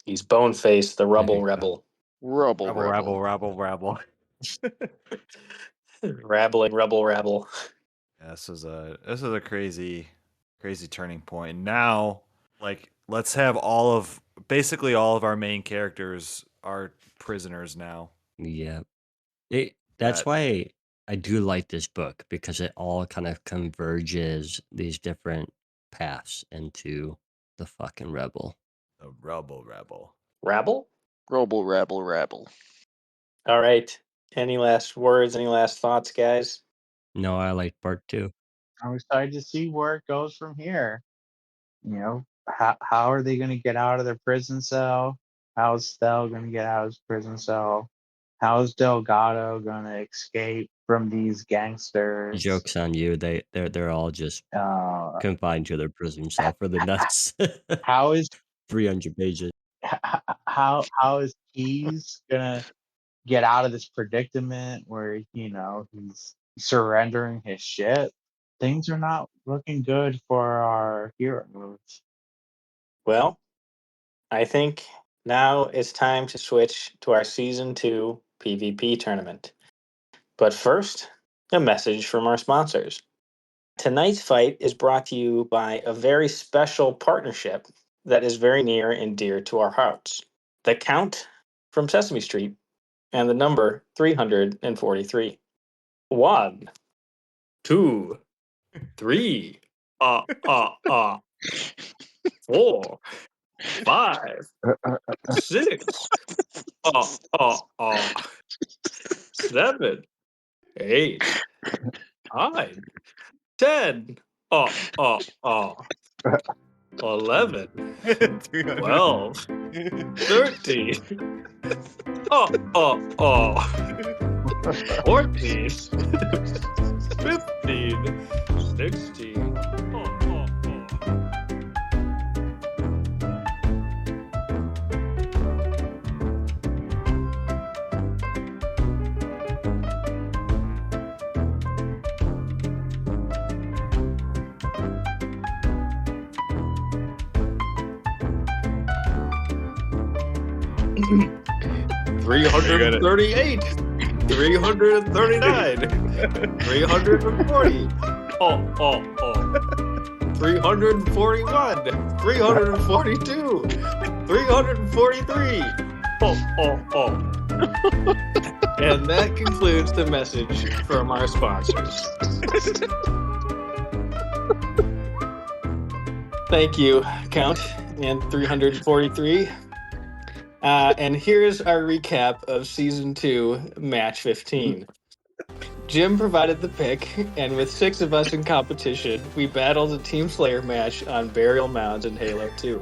He's Boneface, the Rubble think so. Rebel. Rubble Rabble. Rabbling Rubble Rebel. Yeah, this is a crazy turning point. Now, like, let's have basically all of our main characters are prisoners now. Yeah. That's why I do like this book, because it all kind of converges these different paths into the fucking rebel. The Rubble Rebel. Rabble? Rubble rebel. All right. Any last words? Any last thoughts, guys? No, I like part 2. I'm excited to see where it goes from here. You know, how are they going to get out of their prison cell? How's Stell going to get out of his prison cell? How's Delgado going to escape from these gangsters? Joke's on you. They're all just confined to their prison cell for the nuts. How is 300 pages. how is Keys gonna get out of this predicament where he's surrendering his ship? Things are not looking good for our heroes. Well, I think now it's time to switch to our Season 2 PvP tournament. But first, a message from our sponsors. Tonight's fight is brought to you by a very special partnership that is very near and dear to our hearts. The Count from Sesame Street and the number 343. 1, 2, 3, 4, 5, 6, 7, 8, 9, 10, 11, 12, 13, 14, 15, 16. Three 338, 339, 340, 341, 342, 343. And that concludes the message from our sponsors. Thank you, Count and 343. And here's our recap of Season 2, Match 15. Jim provided the pick, and with 6 of us in competition, we battled a Team Slayer match on Burial Mounds in Halo 2.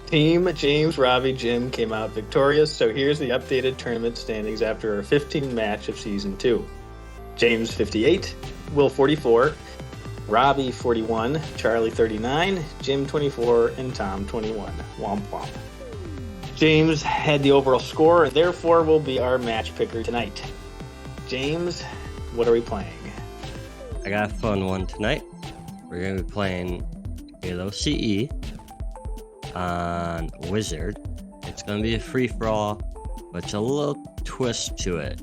Team James, Robbie, Jim came out victorious, so here's the updated tournament standings after our 15 match of Season 2. James 58, Will 44, Robbie 41, Charlie 39, Jim 24, and Tom 21. Womp womp. James had the overall score, and therefore will be our match picker tonight. James, what are we playing? I got a fun one tonight. We're going to be playing Halo CE on Wizard. It's going to be a free-for-all, but it's a little twist to it.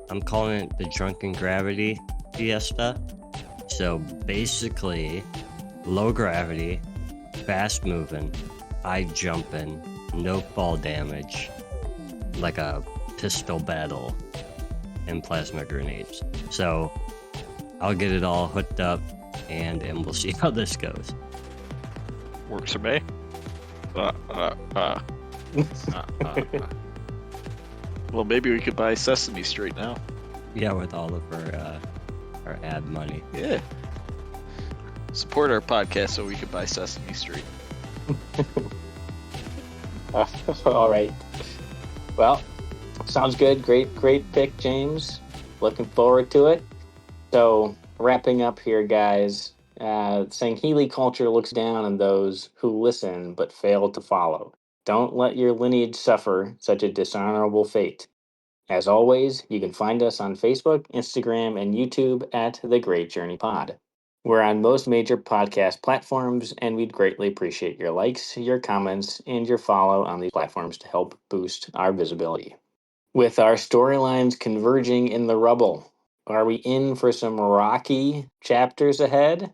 I'm calling it the Drunken Gravity Fiesta. So basically, low gravity, fast moving, high jumping, no fall damage, like a pistol battle and plasma grenades. So I'll get it all hooked up and we'll see how this goes. Works for me. Well, maybe we could buy Sesame Street now. Yeah, with all of our ad money. Yeah. Support our podcast so we could buy Sesame Street. All right. Well, sounds good. Great pick, James. Looking forward to it. So, wrapping up here, guys. Saying Healy culture looks down on those who listen but fail to follow. Don't let your lineage suffer such a dishonorable fate. As always, you can find us on Facebook, Instagram, and YouTube at The Great Journey Pod. We're on most major podcast platforms, and we'd greatly appreciate your likes, your comments, and your follow on these platforms to help boost our visibility. With our storylines converging in the Rubble, are we in for some rocky chapters ahead?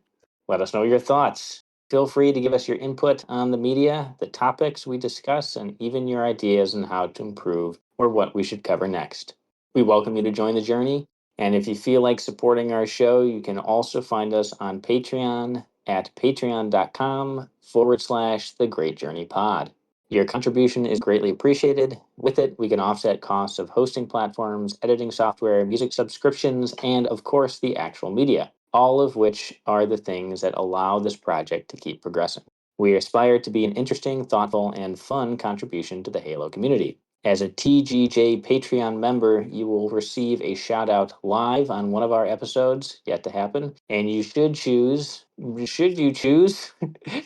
Let us know your thoughts. Feel free to give us your input on the media, the topics we discuss, and even your ideas on how to improve or what we should cover next. We welcome you to join the journey, and if you feel like supporting our show, you can also find us on Patreon at patreon.com/The Great Journey Pod. Your contribution is greatly appreciated. With it, we can offset costs of hosting platforms, editing software, music subscriptions, and of course, the actual media, all of which are the things that allow this project to keep progressing. We aspire to be an interesting, thoughtful, and fun contribution to the Halo community. As a TGJ Patreon member, you will receive a shout out live on one of our episodes, yet to happen. And should you choose,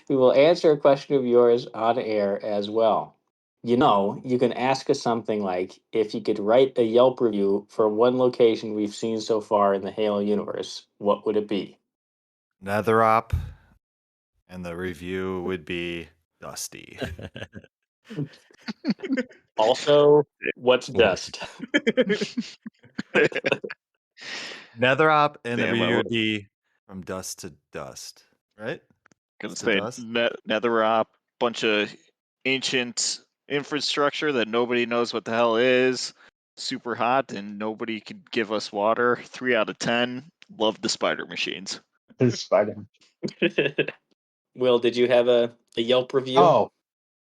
we will answer a question of yours on air as well. You know, you can ask us something like, if you could write a Yelp review for one location we've seen so far in the Halo universe, what would it be? Netherop, and the review would be Dusty. Also, what's dust? Netherop, and the Damn, review I would be From Dust to Dust, right? Gonna Dust to say dust? Netherop, bunch of ancient infrastructure that nobody knows what the hell is. Super hot, and nobody could give us water. 3 out of 10. Love the spider machines. Spider. Will, did you have a Yelp review? Oh,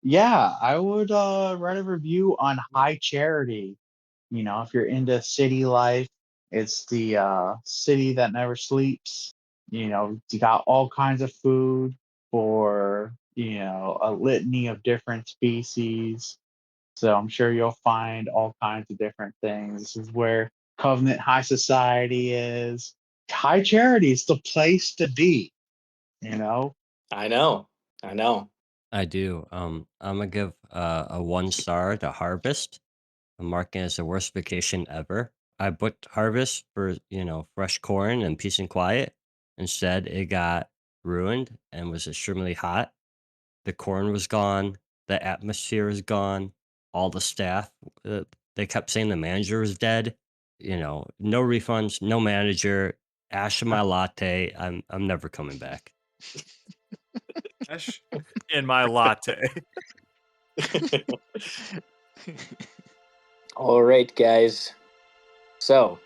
yeah, I would write a review on High Charity. You know, if you're into city life, it's the city that never sleeps. You know, you got all kinds of food for, a litany of different species. So I'm sure you'll find all kinds of different things. This is where Covenant High Society is. High Charity is the place to be, you know? I know. I do. I'm gonna give a 1 star to Harvest. I'm marking it as the worst vacation ever. I booked Harvest for fresh corn and peace and quiet. Instead, it got ruined and was extremely hot. The corn was gone. The atmosphere is gone. All the staff. They kept saying the manager was dead. No refunds, no manager. Ash in my latte. I'm never coming back. Ash in my latte. All right, guys. So,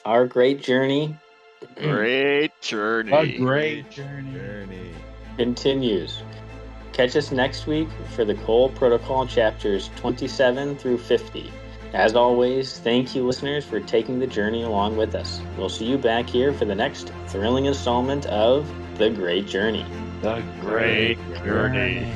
our great journey Great journey. A great journey. continues. Catch us next week for the Cole Protocol chapters 27 through 50. As always, thank you, listeners, for taking the journey along with us. We'll see you back here for the next thrilling installment of The Great Journey. The Great journey.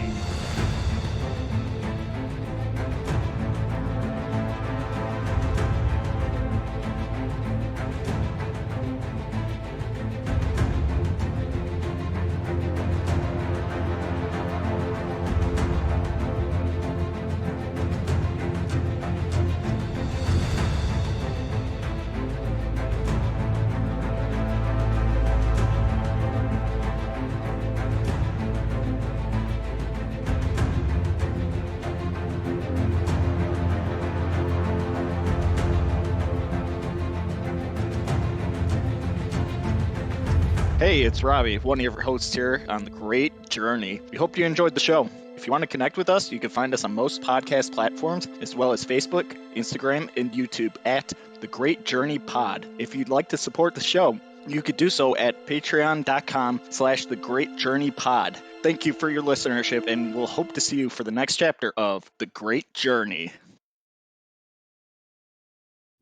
Hey, it's Robbie, one of your hosts here on The Great Journey. We hope you enjoyed the show. If you want to connect with us, you can find us on most podcast platforms, as well as Facebook, Instagram, and YouTube at The Great Journey Pod. If you'd like to support the show, you could do so at patreon.com/The Great Journey Pod. Thank you for your listenership, and we'll hope to see you for the next chapter of The Great Journey.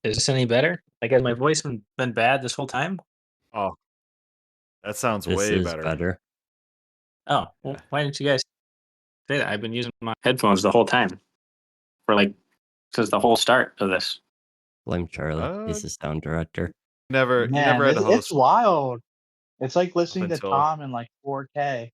Is this any better? Like, has my voice been bad this whole time? Oh, that sounds This way is better. better. Oh, well, Yeah. why didn't you guys say that? I've been using my headphones the whole time for like since the whole start of this. Blame Charlie. Uh, He's the sound director. You never Man, had to it's host wild. It's like up listening to until Tom in like 4K.